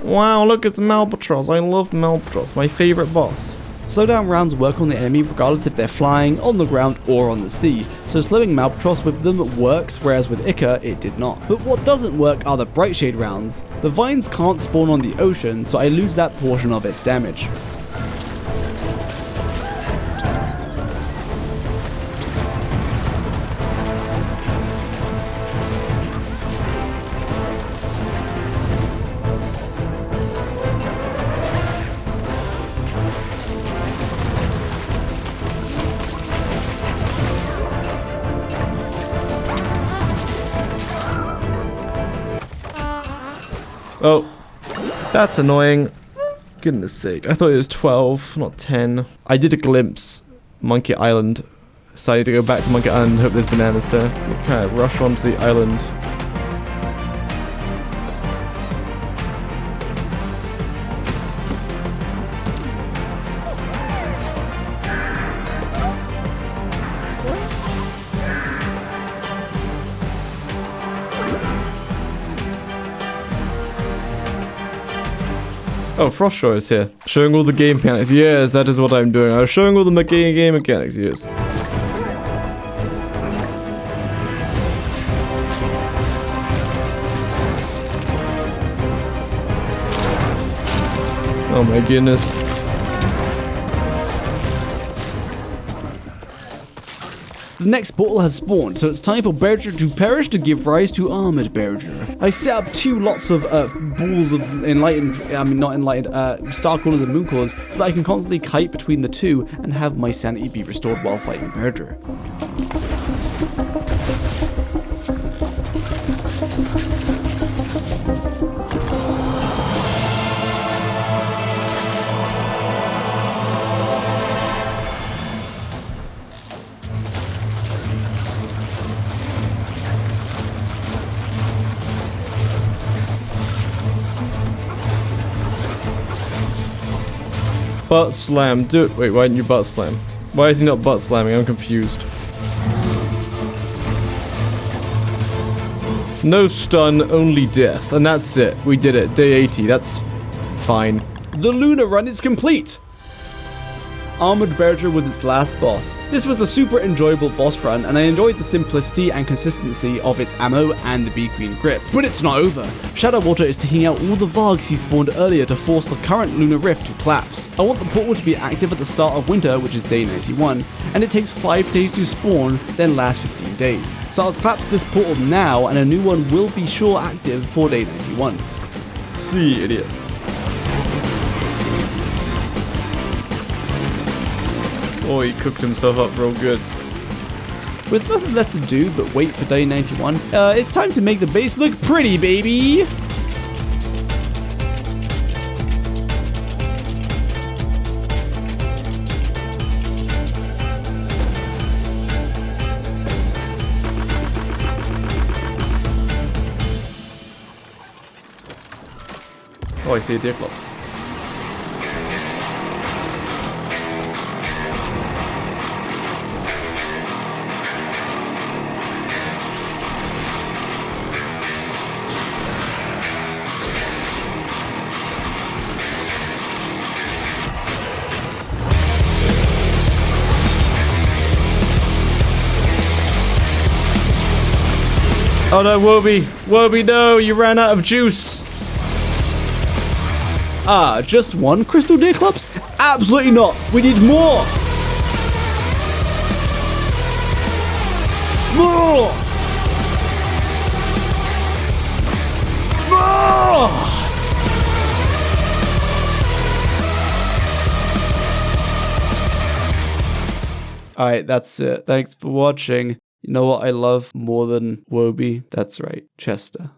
Wow, look, it's Malpatross. I love Malpatross, my favorite boss. Slowdown rounds work on the enemy regardless if they're flying, on the ground, or on the sea, so slowing Malpatross with them works, whereas with Ica, it did not. But what doesn't work are the Brightshade rounds. The vines can't spawn on the ocean, so I lose that portion of its damage. Oh, that's annoying. Goodness sake, I thought it was 12, not 10. I did a glimpse, Monkey Island. Decided to go back to Monkey Island and hope there's bananas there. We kind of rush onto the island. Oh, Frostjaw is here. Showing all the game mechanics. Yes, that is what I'm doing. I'm showing all the game mechanics. Yes. Oh my goodness. The next portal has spawned, so it's time for Berger to perish to give rise to Armored Berger. I set up 2 lots of balls of star callers and moon callers so that I can constantly kite between the two and have my sanity be restored while fighting Berger. Butt slam. Do it. Wait, why didn't you butt slam? Why is he not butt slamming? I'm confused. No stun, only death. And that's it. We did it. Day 80. That's fine. The lunar run is complete! Armored Berger was its last boss. This was a super enjoyable boss run, and I enjoyed the simplicity and consistency of its ammo and the Bee Queen grip. But it's not over. Shadow Water is taking out all the Vargs he spawned earlier to force the current lunar rift to collapse. I want the portal to be active at the start of winter, which is day 91, and it takes 5 days to spawn, then lasts 15 days. So I'll collapse this portal now, and a new one will be sure active for day 91. See, idiot. Oh, he cooked himself up real good. With nothing left to do but wait for day 91, it's time to make the base look pretty, baby! Oh, I see a Diclops. Oh no, Woby! Woby, no! You ran out of juice! Ah, just one crystal Diclops? Absolutely not! We need more! More! More! Alright, that's it. Thanks for watching. You know what I love more than Woby? That's right, Chester.